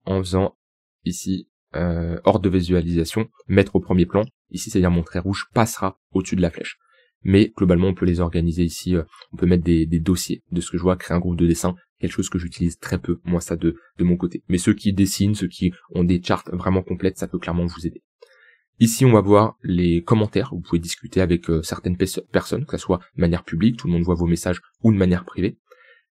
en faisant ici, hors de visualisation, mettre au premier plan. Ici, c'est-à-dire mon trait rouge passera au-dessus de la flèche. Mais globalement, on peut les organiser ici, on peut mettre des dossiers, de ce que je vois, créer un groupe de dessin, quelque chose que j'utilise très peu, moi ça de mon côté. Mais ceux qui dessinent, ceux qui ont des charts vraiment complètes, ça peut clairement vous aider. Ici, on va voir les commentaires, vous pouvez discuter avec certaines personnes, que ce soit de manière publique, tout le monde voit vos messages, ou de manière privée.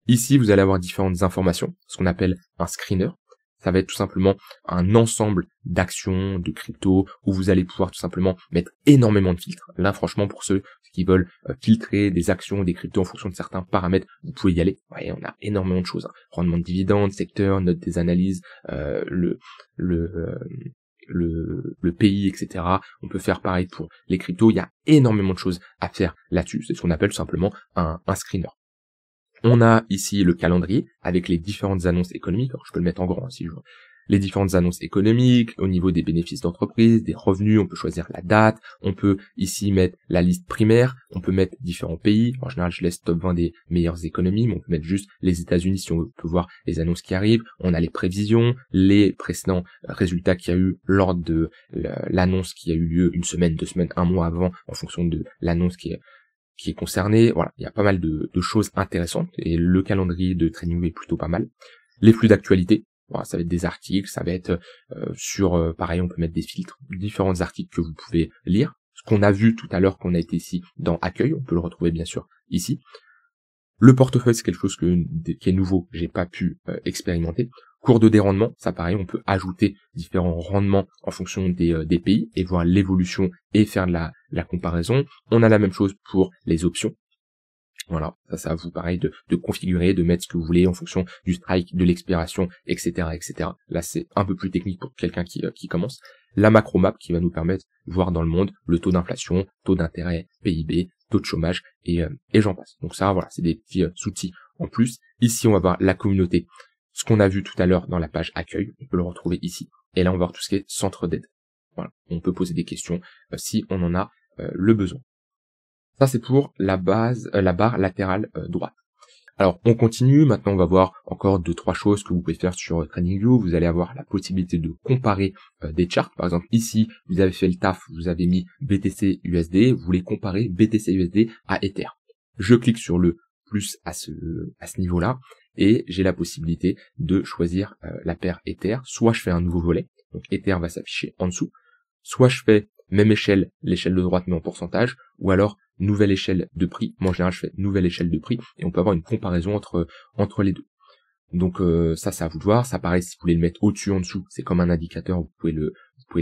Ici, vous allez avoir différentes informations, ce qu'on appelle un screener. Ça va être tout simplement un ensemble d'actions, de crypto, où vous allez pouvoir tout simplement mettre énormément de filtres. Là, franchement, pour ceux qui veulent filtrer des actions, des cryptos en fonction de certains paramètres, vous pouvez y aller. Ouais, on a énormément de choses. Rendement de dividendes, secteur, note des analyses, le pays, etc. On peut faire pareil pour les cryptos. Il y a énormément de choses à faire là-dessus. C'est ce qu'on appelle tout simplement un screener. On a ici le calendrier avec les différentes annonces économiques. Alors, je peux le mettre en grand si je veux. Les différentes annonces économiques, au niveau des bénéfices d'entreprise, des revenus, on peut choisir la date, on peut ici mettre la liste primaire, on peut mettre différents pays. En général, je laisse top 20 des meilleures économies, mais on peut mettre juste les États-Unis si on peut voir les annonces qui arrivent. On a les prévisions, les précédents résultats qu'il y a eu lors de l'annonce qui a eu lieu une semaine, 2 semaines, un mois avant, en fonction de l'annonce qui est concerné. Voilà, il y a pas mal de choses intéressantes et le calendrier de TradingView est plutôt pas mal. Les flux d'actualité, voilà, ça va être des articles, ça va être pareil, on peut mettre des filtres, différents articles que vous pouvez lire. Ce qu'on a vu tout à l'heure, qu'on a été ici dans Accueil, on peut le retrouver bien sûr ici. Le portefeuille, c'est quelque chose qui est nouveau, j'ai pas pu expérimenter. Cours de rendements, ça pareil, on peut ajouter différents rendements en fonction des pays et voir l'évolution et faire de la comparaison. On a la même chose pour les options. Voilà, ça à vous pareil de configurer, de mettre ce que vous voulez en fonction du strike, de l'expiration, etc., etc. Là, c'est un peu plus technique pour quelqu'un qui commence. La macro map qui va nous permettre de voir dans le monde le taux d'inflation, taux d'intérêt, PIB, taux de chômage et j'en passe. Donc ça, voilà, c'est des petits outils en plus. Ici, on va voir la communauté. Ce qu'on a vu tout à l'heure dans la page accueil, on peut le retrouver ici. Et là, on va voir tout ce qui est centre d'aide. Voilà, on peut poser des questions si on en a le besoin. Ça, c'est pour la barre latérale droite. Alors, on continue. Maintenant, on va voir encore 2-3 choses que vous pouvez faire sur TradingView. Vous allez avoir la possibilité de comparer des charts. Par exemple, ici, vous avez fait le taf, vous avez mis BTC USD. Vous voulez comparer BTC USD à Ether. Je clique sur le plus à ce niveau-là et j'ai la possibilité de choisir la paire Ether. Soit je fais un nouveau volet, donc Ether va s'afficher en dessous. Soit je fais même échelle, l'échelle de droite mais en pourcentage, ou alors nouvelle échelle de prix. Moi en général je fais nouvelle échelle de prix et on peut avoir une comparaison entre les deux. Donc ça c'est à vous de voir. Ça pareil, si vous voulez le mettre au-dessus, en dessous, c'est comme un indicateur, vous pouvez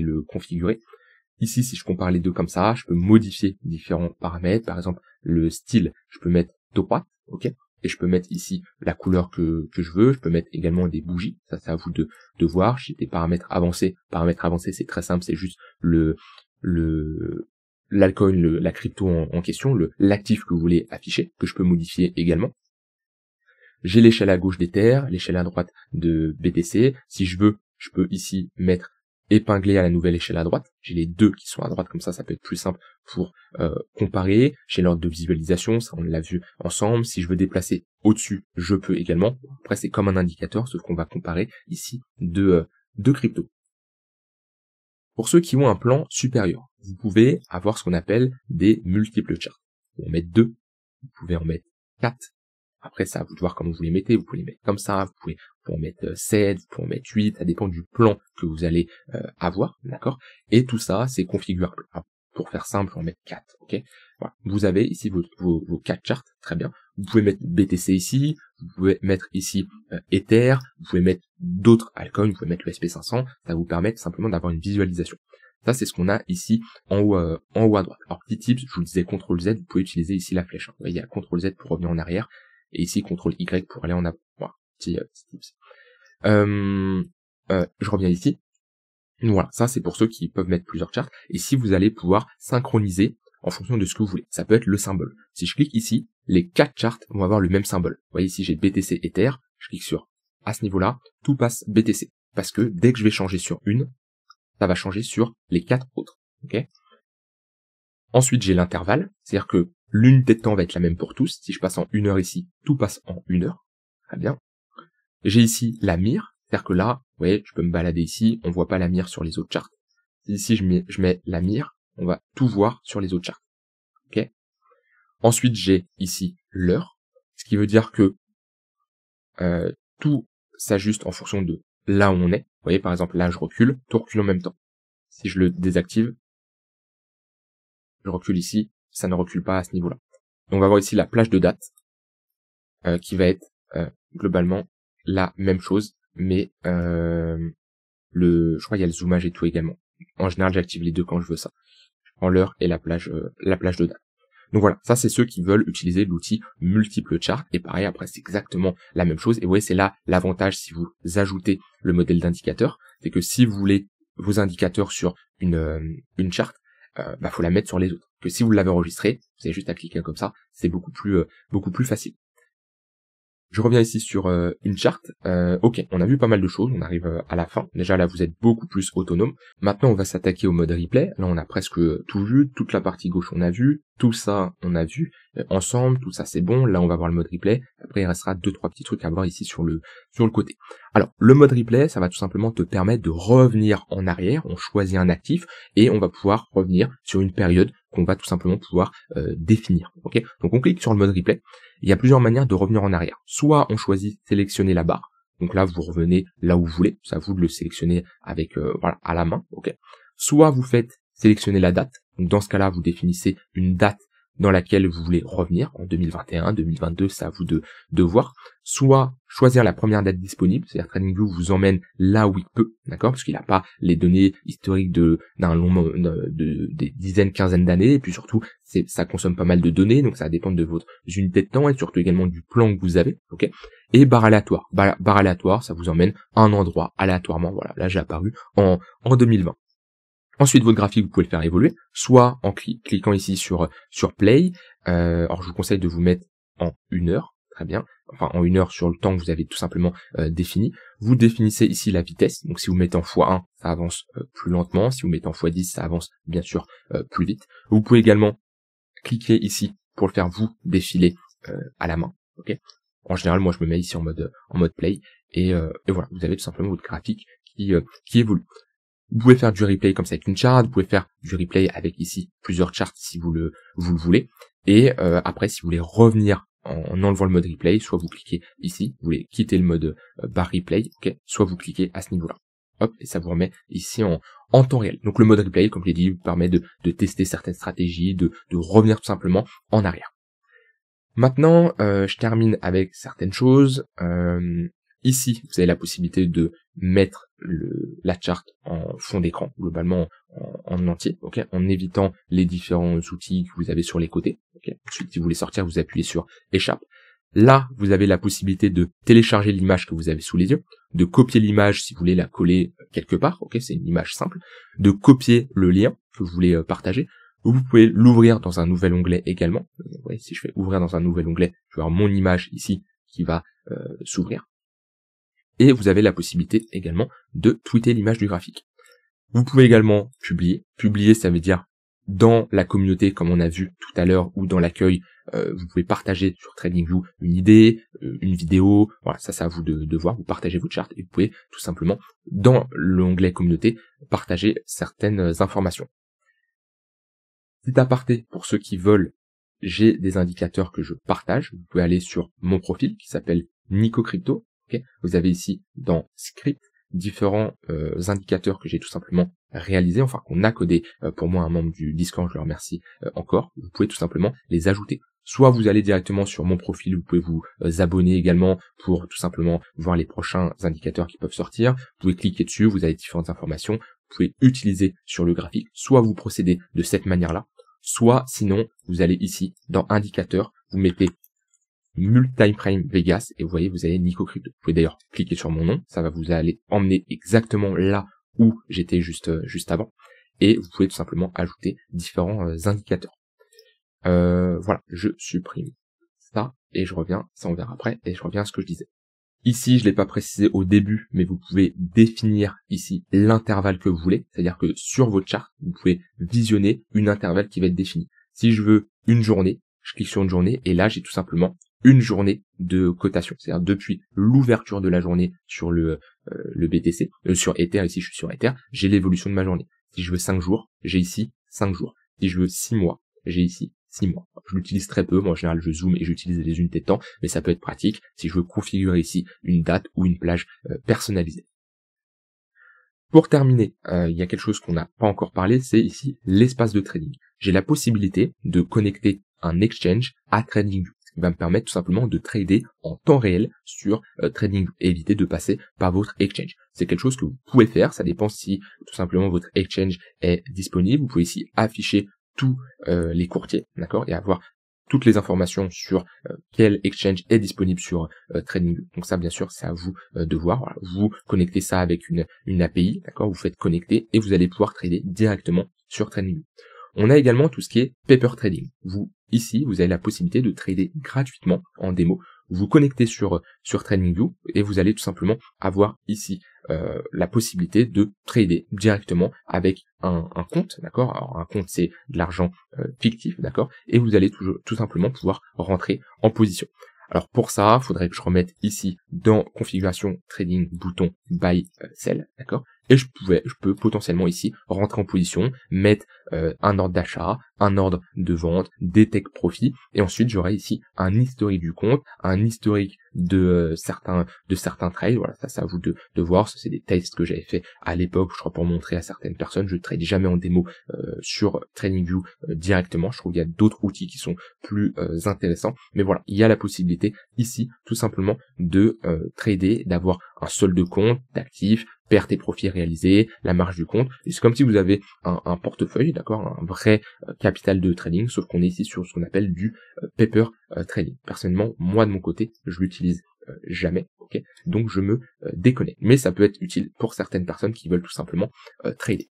le configurer. Ici, si je compare les deux comme ça, je peux modifier différents paramètres. Par exemple, le style, je peux mettre droite, ok, et je peux mettre ici la couleur que je veux. Je peux mettre également des bougies. Ça c'est à vous de voir. J'ai des paramètres avancés. Paramètres avancés, c'est très simple, c'est juste l'alcoin, la crypto en question, l'actif que vous voulez afficher, que je peux modifier également. J'ai l'échelle à gauche d'Ether, l'échelle à droite de BTC. Si je veux, je peux ici mettre épinglé à la nouvelle échelle à droite. J'ai les deux qui sont à droite, comme ça peut être plus simple pour comparer. J'ai l'ordre de visualisation, ça on l'a vu ensemble. Si je veux déplacer au-dessus, je peux également. Après c'est comme un indicateur, sauf qu'on va comparer ici deux cryptos. Pour ceux qui ont un plan supérieur, vous pouvez avoir ce qu'on appelle des multiples charts. Vous pouvez en mettre 2, vous pouvez en mettre 4. Après ça, vous devez voir comment vous les mettez. Vous pouvez les mettre comme ça, vous pouvez en mettre 7, vous pouvez en mettre 8, ça dépend du plan que vous allez avoir, d'accord. Et tout ça, c'est configurable. Alors, pour faire simple, on va mettre 4, ok. Voilà. Vous avez ici vos 4 charts, très bien. Vous pouvez mettre BTC ici, vous pouvez mettre ici Ether, vous pouvez mettre d'autres altcoins, vous pouvez mettre le SP500, ça vous permet simplement d'avoir une visualisation. Ça, c'est ce qu'on a ici en haut à droite. Alors, petit tips, je vous disais CTRL Z, vous pouvez utiliser ici la flèche. Vous voyez, il y a CTRL Z pour revenir en arrière, et ici CTRL Y pour aller en avant. Voilà, petit tips. Je reviens ici. Voilà, ça c'est pour ceux qui peuvent mettre plusieurs charts. Et si vous allez pouvoir synchroniser en fonction de ce que vous voulez. Ça peut être le symbole. Si je clique ici, les 4 charts vont avoir le même symbole. Vous voyez ici j'ai BTC Ether, je clique sur à ce niveau-là, tout passe BTC. Parce que dès que je vais changer sur une, ça va changer sur les 4 autres. Ok ? Ensuite, j'ai l'intervalle, c'est-à-dire que l'unité de temps va être la même pour tous. Si je passe en 1 heure ici, tout passe en 1 heure. Très bien. J'ai ici la mire, c'est-à-dire que là, vous voyez, je peux me balader ici, on voit pas la mire sur les autres charts. Ici, je mets la mire, on va tout voir sur les autres charts. Ok. Ensuite, j'ai ici l'heure, ce qui veut dire que tout s'ajuste en fonction de là où on est. Vous voyez, par exemple, là, je recule, tout recule en même temps. Si je le désactive, je recule ici, ça ne recule pas à ce niveau-là. On va voir ici la plage de date, qui va être globalement la même chose, mais je crois qu'il y a le zoomage et tout également. En général, j'active les deux quand je veux ça. Je prends l'heure et la plage de date. Donc voilà, ça c'est ceux qui veulent utiliser l'outil multiple chart, et pareil après c'est exactement la même chose, et vous voyez c'est là l'avantage si vous ajoutez le modèle d'indicateur, c'est que si vous voulez vos indicateurs sur une charte, faut la mettre sur les autres, que si vous l'avez enregistré, vous avez juste à cliquer comme ça, c'est beaucoup plus facile. Je reviens ici sur une charte. Ok, on a vu pas mal de choses, on arrive à la fin. Déjà là, vous êtes beaucoup plus autonome. Maintenant, on va s'attaquer au mode replay. Là, on a presque tout vu, toute la partie gauche, on a vu. Tout ça, on a vu ensemble, tout ça, c'est bon. Là, on va voir le mode replay. Après, il restera 2-3 petits trucs à voir ici sur le côté. Alors, le mode replay, ça va tout simplement te permettre de revenir en arrière. On choisit un actif et on va pouvoir revenir sur une période qu'on va tout simplement pouvoir définir. Ok, donc on clique sur le mode replay. Il y a plusieurs manières de revenir en arrière. Soit on choisit sélectionner la barre. Donc là, vous revenez là où vous voulez. C'est à vous de le sélectionner avec voilà, à la main. Ok. Soit vous faites sélectionner la date. Donc dans ce cas-là, vous définissez une date dans laquelle vous voulez revenir, en 2021, 2022, c'est à vous de voir. Soit choisir la première date disponible, c'est-à-dire TradingView vous emmène là où il peut, d'accord, parce qu'il n'a pas les données historiques des dizaines, quinzaines d'années, et puis surtout, ça consomme pas mal de données, donc ça va dépendre de votre unité de temps, et surtout également du plan que vous avez, ok. Et barre aléatoire. Barre aléatoire, ça vous emmène à un endroit aléatoirement, voilà, là j'ai apparu en 2020. Ensuite, votre graphique, vous pouvez le faire évoluer, soit en cliquant ici sur Play. Alors, je vous conseille de vous mettre en 1 heure, très bien. Enfin, en 1 heure sur le temps que vous avez tout simplement défini. Vous définissez ici la vitesse. Donc, si vous mettez en x1, ça avance plus lentement. Si vous mettez en x10, ça avance bien sûr plus vite. Vous pouvez également cliquer ici pour le faire vous défiler à la main. Ok. En général, moi, je me mets ici en mode Play et voilà, vous avez tout simplement votre graphique qui évolue. Vous pouvez faire du replay comme ça avec une charte, vous pouvez faire du replay avec ici plusieurs charts si vous le voulez. Et après, si vous voulez revenir en enlevant le mode replay, soit vous cliquez ici, vous voulez quitter le mode bar replay, ok, soit vous cliquez à ce niveau-là. Hop, et ça vous remet ici en temps réel. Donc le mode replay, comme je l'ai dit, vous permet de tester certaines stratégies, de revenir tout simplement en arrière. Maintenant, je termine avec certaines choses. Ici, vous avez la possibilité de mettre la charte en fond d'écran, globalement en entier, ok, en évitant les différents outils que vous avez sur les côtés. Okay. Ensuite, si vous voulez sortir, vous appuyez sur échappe. Là, vous avez la possibilité de télécharger l'image que vous avez sous les yeux, de copier l'image si vous voulez la coller quelque part, ok, c'est une image simple, de copier le lien que vous voulez partager. Vous pouvez l'ouvrir dans un nouvel onglet également. Vous voyez, si je fais ouvrir dans un nouvel onglet, je vais avoir mon image ici qui va s'ouvrir. Et vous avez la possibilité également de tweeter l'image du graphique. Vous pouvez également publier. Publier, ça veut dire dans la communauté, comme on a vu tout à l'heure, ou dans l'accueil, vous pouvez partager sur TradingView une idée, une vidéo, voilà, ça c'est à vous de voir, vous partagez votre charte et vous pouvez tout simplement, dans l'onglet communauté, partager certaines informations. Petit aparté, pour ceux qui veulent, j'ai des indicateurs que je partage, vous pouvez aller sur mon profil qui s'appelle Nico Crypto. Okay. Vous avez ici dans Script différents indicateurs que j'ai tout simplement réalisés, enfin qu'on a codé pour moi un membre du Discord, je le remercie encore. Vous pouvez tout simplement les ajouter. Soit vous allez directement sur mon profil, vous pouvez vous abonner également pour tout simplement voir les prochains indicateurs qui peuvent sortir. Vous pouvez cliquer dessus, vous avez différentes informations. Vous pouvez utiliser sur le graphique. Soit vous procédez de cette manière-là, soit sinon vous allez ici dans indicateur, vous mettez Multime Frame Vegas et vous voyez vous avez Nico Crypto. Vous pouvez d'ailleurs cliquer sur mon nom, ça va vous aller emmener exactement là où j'étais juste avant et vous pouvez tout simplement ajouter différents indicateurs. Voilà, je supprime ça et je reviens, ça on verra après et je reviens à ce que je disais. Ici, je l'ai pas précisé au début, mais vous pouvez définir ici l'intervalle que vous voulez. C'est-à-dire que sur votre charte, vous pouvez visionner une intervalle qui va être définie. Si je veux une journée, je clique sur une journée et là, j'ai tout simplement une journée de cotation. C'est-à-dire depuis l'ouverture de la journée sur le BTC, sur Ether, ici je suis sur Ether, j'ai l'évolution de ma journée. Si je veux 5 jours, j'ai ici 5 jours. Si je veux 6 mois, j'ai ici 6 mois. Je l'utilise très peu, moi en général je zoome et j'utilise les unités de temps, mais ça peut être pratique si je veux configurer ici une date ou une plage personnalisée. Pour terminer, il y a quelque chose qu'on n'a pas encore parlé, c'est ici l'espace de trading. J'ai la possibilité de connecter un exchange à TradingView, ce qui va me permettre tout simplement de trader en temps réel sur TradingView et éviter de passer par votre exchange. C'est quelque chose que vous pouvez faire, ça dépend si tout simplement votre exchange est disponible. Vous pouvez ici afficher tous les courtiers, d'accord, et avoir toutes les informations sur quel exchange est disponible sur TradingView. Donc ça, bien sûr, c'est à vous de voir. Voilà, vous connectez ça avec une API, d'accord, vous faites connecter et vous allez pouvoir trader directement sur TradingView. On a également tout ce qui est paper trading. Ici, vous avez la possibilité de trader gratuitement en démo. Vous connectez sur TradingView et vous allez tout simplement avoir ici la possibilité de trader directement avec un compte, d'accord. Alors un compte, c'est de l'argent fictif, d'accord, et vous allez tout simplement pouvoir rentrer en position. Alors pour ça, il faudrait que je remette ici dans configuration trading bouton buy sell, d'accord. Et je peux potentiellement ici rentrer en position, mettre un ordre d'achat, un ordre de vente, des take profit, et ensuite j'aurai ici un historique du compte, un historique de certains trades. Voilà, ça c'est à vous de voir. Ça c'est des tests que j'avais fait à l'époque, je crois, pour montrer à certaines personnes. Je trade jamais en démo sur TradingView directement. Je trouve qu'il y a d'autres outils qui sont plus intéressants, mais voilà, il y a la possibilité ici tout simplement de trader, d'avoir un solde de compte, d'actifs, pertes et profits réalisés, la marge du compte. Et c'est comme si vous avez un portefeuille, d'accord, un vrai capital de trading, sauf qu'on est ici sur ce qu'on appelle du paper trading. Personnellement, moi de mon côté, je l'utilise jamais, ok, donc je me déconnecte. Mais ça peut être utile pour certaines personnes qui veulent tout simplement trader.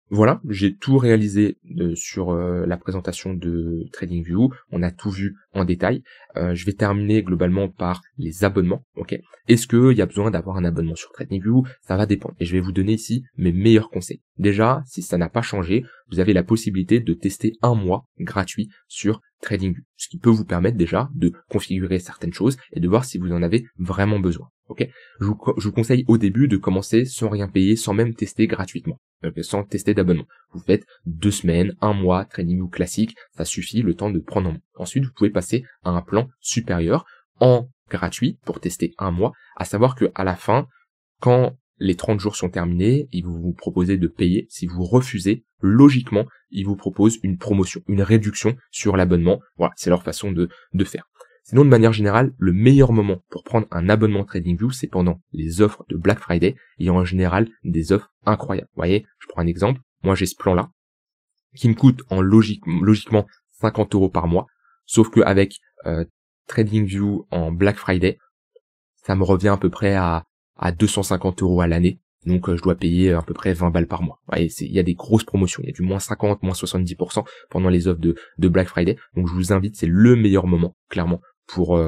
Voilà, j'ai tout réalisé sur la présentation de TradingView. On a tout vu en détail. Je vais terminer globalement par les abonnements. Ok. Est-ce qu'il y a besoin d'avoir un abonnement sur TradingView? Ça va dépendre. Et je vais vous donner ici mes meilleurs conseils. Déjà, si ça n'a pas changé, vous avez la possibilité de tester un mois gratuit sur TradingView, ce qui peut vous permettre déjà de configurer certaines choses et de voir si vous en avez vraiment besoin. Ok. Je vous conseille au début de commencer sans rien payer, sans même tester gratuitement. Sans tester d'abonnement. Vous faites 2 semaines, 1 mois, TradingView classique, ça suffit le temps de prendre en main. Ensuite, vous pouvez passer à un plan supérieur en gratuit pour tester 1 mois, à savoir que à la fin, quand les 30 jours sont terminés, ils vont vous proposer de payer. Si vous refusez, logiquement, ils vous proposent une promotion, une réduction sur l'abonnement. Voilà, c'est leur façon de faire. Sinon, de manière générale, le meilleur moment pour prendre un abonnement TradingView, c'est pendant les offres de Black Friday. Il y a en général des offres incroyables. Vous voyez, je prends un exemple. Moi, j'ai ce plan-là, qui me coûte logiquement 50 € par mois. Sauf qu'avec TradingView en Black Friday, ça me revient à peu près à 250 € à l'année. Donc je dois payer à peu près 20 balles par mois. Vous voyez, il y a des grosses promotions. Il y a du moins 50, moins 70% pendant les offres de Black Friday. Donc je vous invite, c'est le meilleur moment, clairement, pour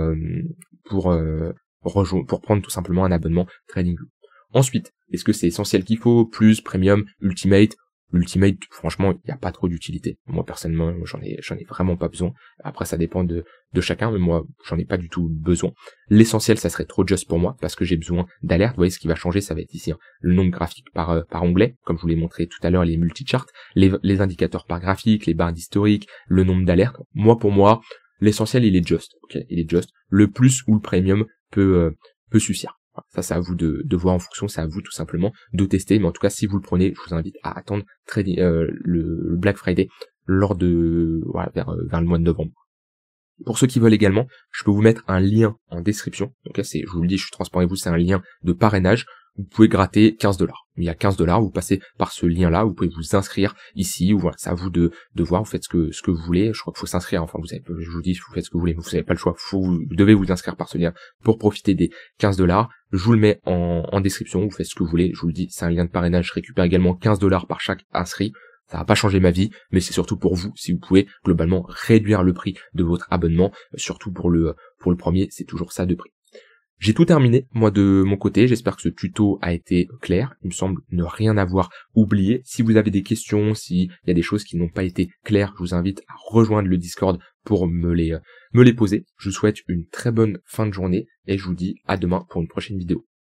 prendre tout simplement un abonnement TradingView. Ensuite, est-ce que c'est essentiel qu'il faut? Plus, premium, ultimate? L'ultimate, franchement, il n'y a pas trop d'utilité. Moi, personnellement, j'en ai vraiment pas besoin. Après, ça dépend de chacun, mais moi, j'en ai pas du tout besoin. L'essentiel, ça serait trop juste pour moi, parce que j'ai besoin d'alerte. Vous voyez, ce qui va changer, ça va être ici, hein, le nombre graphique par onglet, comme je vous l'ai montré tout à l'heure, les multi-charts, les indicateurs par graphique, les barres d'historique, le nombre d'alertes. Pour moi, l'essentiel, il est just. Ok, il est just. Le plus ou le premium peut suffire. Ça, c'est à vous de voir en fonction, c'est à vous tout simplement de tester. Mais en tout cas, si vous le prenez, je vous invite à attendre le Black Friday vers le mois de novembre. Pour ceux qui veulent également, je peux vous mettre un lien en description. Donc là, je vous le dis, je suis transparent avec vous, c'est un lien de parrainage. Vous pouvez gratter 15 $. Il y a 15 $, vous passez par ce lien-là, vous pouvez vous inscrire ici, ou voilà, c'est à vous de voir, vous faites ce que vous voulez. Je crois qu'il faut s'inscrire, enfin, je vous dis, vous faites ce que vous voulez, mais vous n'avez pas le choix, vous devez vous inscrire par ce lien pour profiter des 15 $. Je vous le mets en description, vous faites ce que vous voulez, je vous le dis, c'est un lien de parrainage, je récupère également 15 $ par chaque inscrit. Ça va pas changer ma vie, mais c'est surtout pour vous, si vous pouvez globalement réduire le prix de votre abonnement, surtout pour le premier, c'est toujours ça de prix. J'ai tout terminé, moi de mon côté, j'espère que ce tuto a été clair, il me semble ne rien avoir oublié. Si vous avez des questions, s'il y a des choses qui n'ont pas été claires, je vous invite à rejoindre le Discord pour me les poser. Je vous souhaite une très bonne fin de journée et je vous dis à demain pour une prochaine vidéo.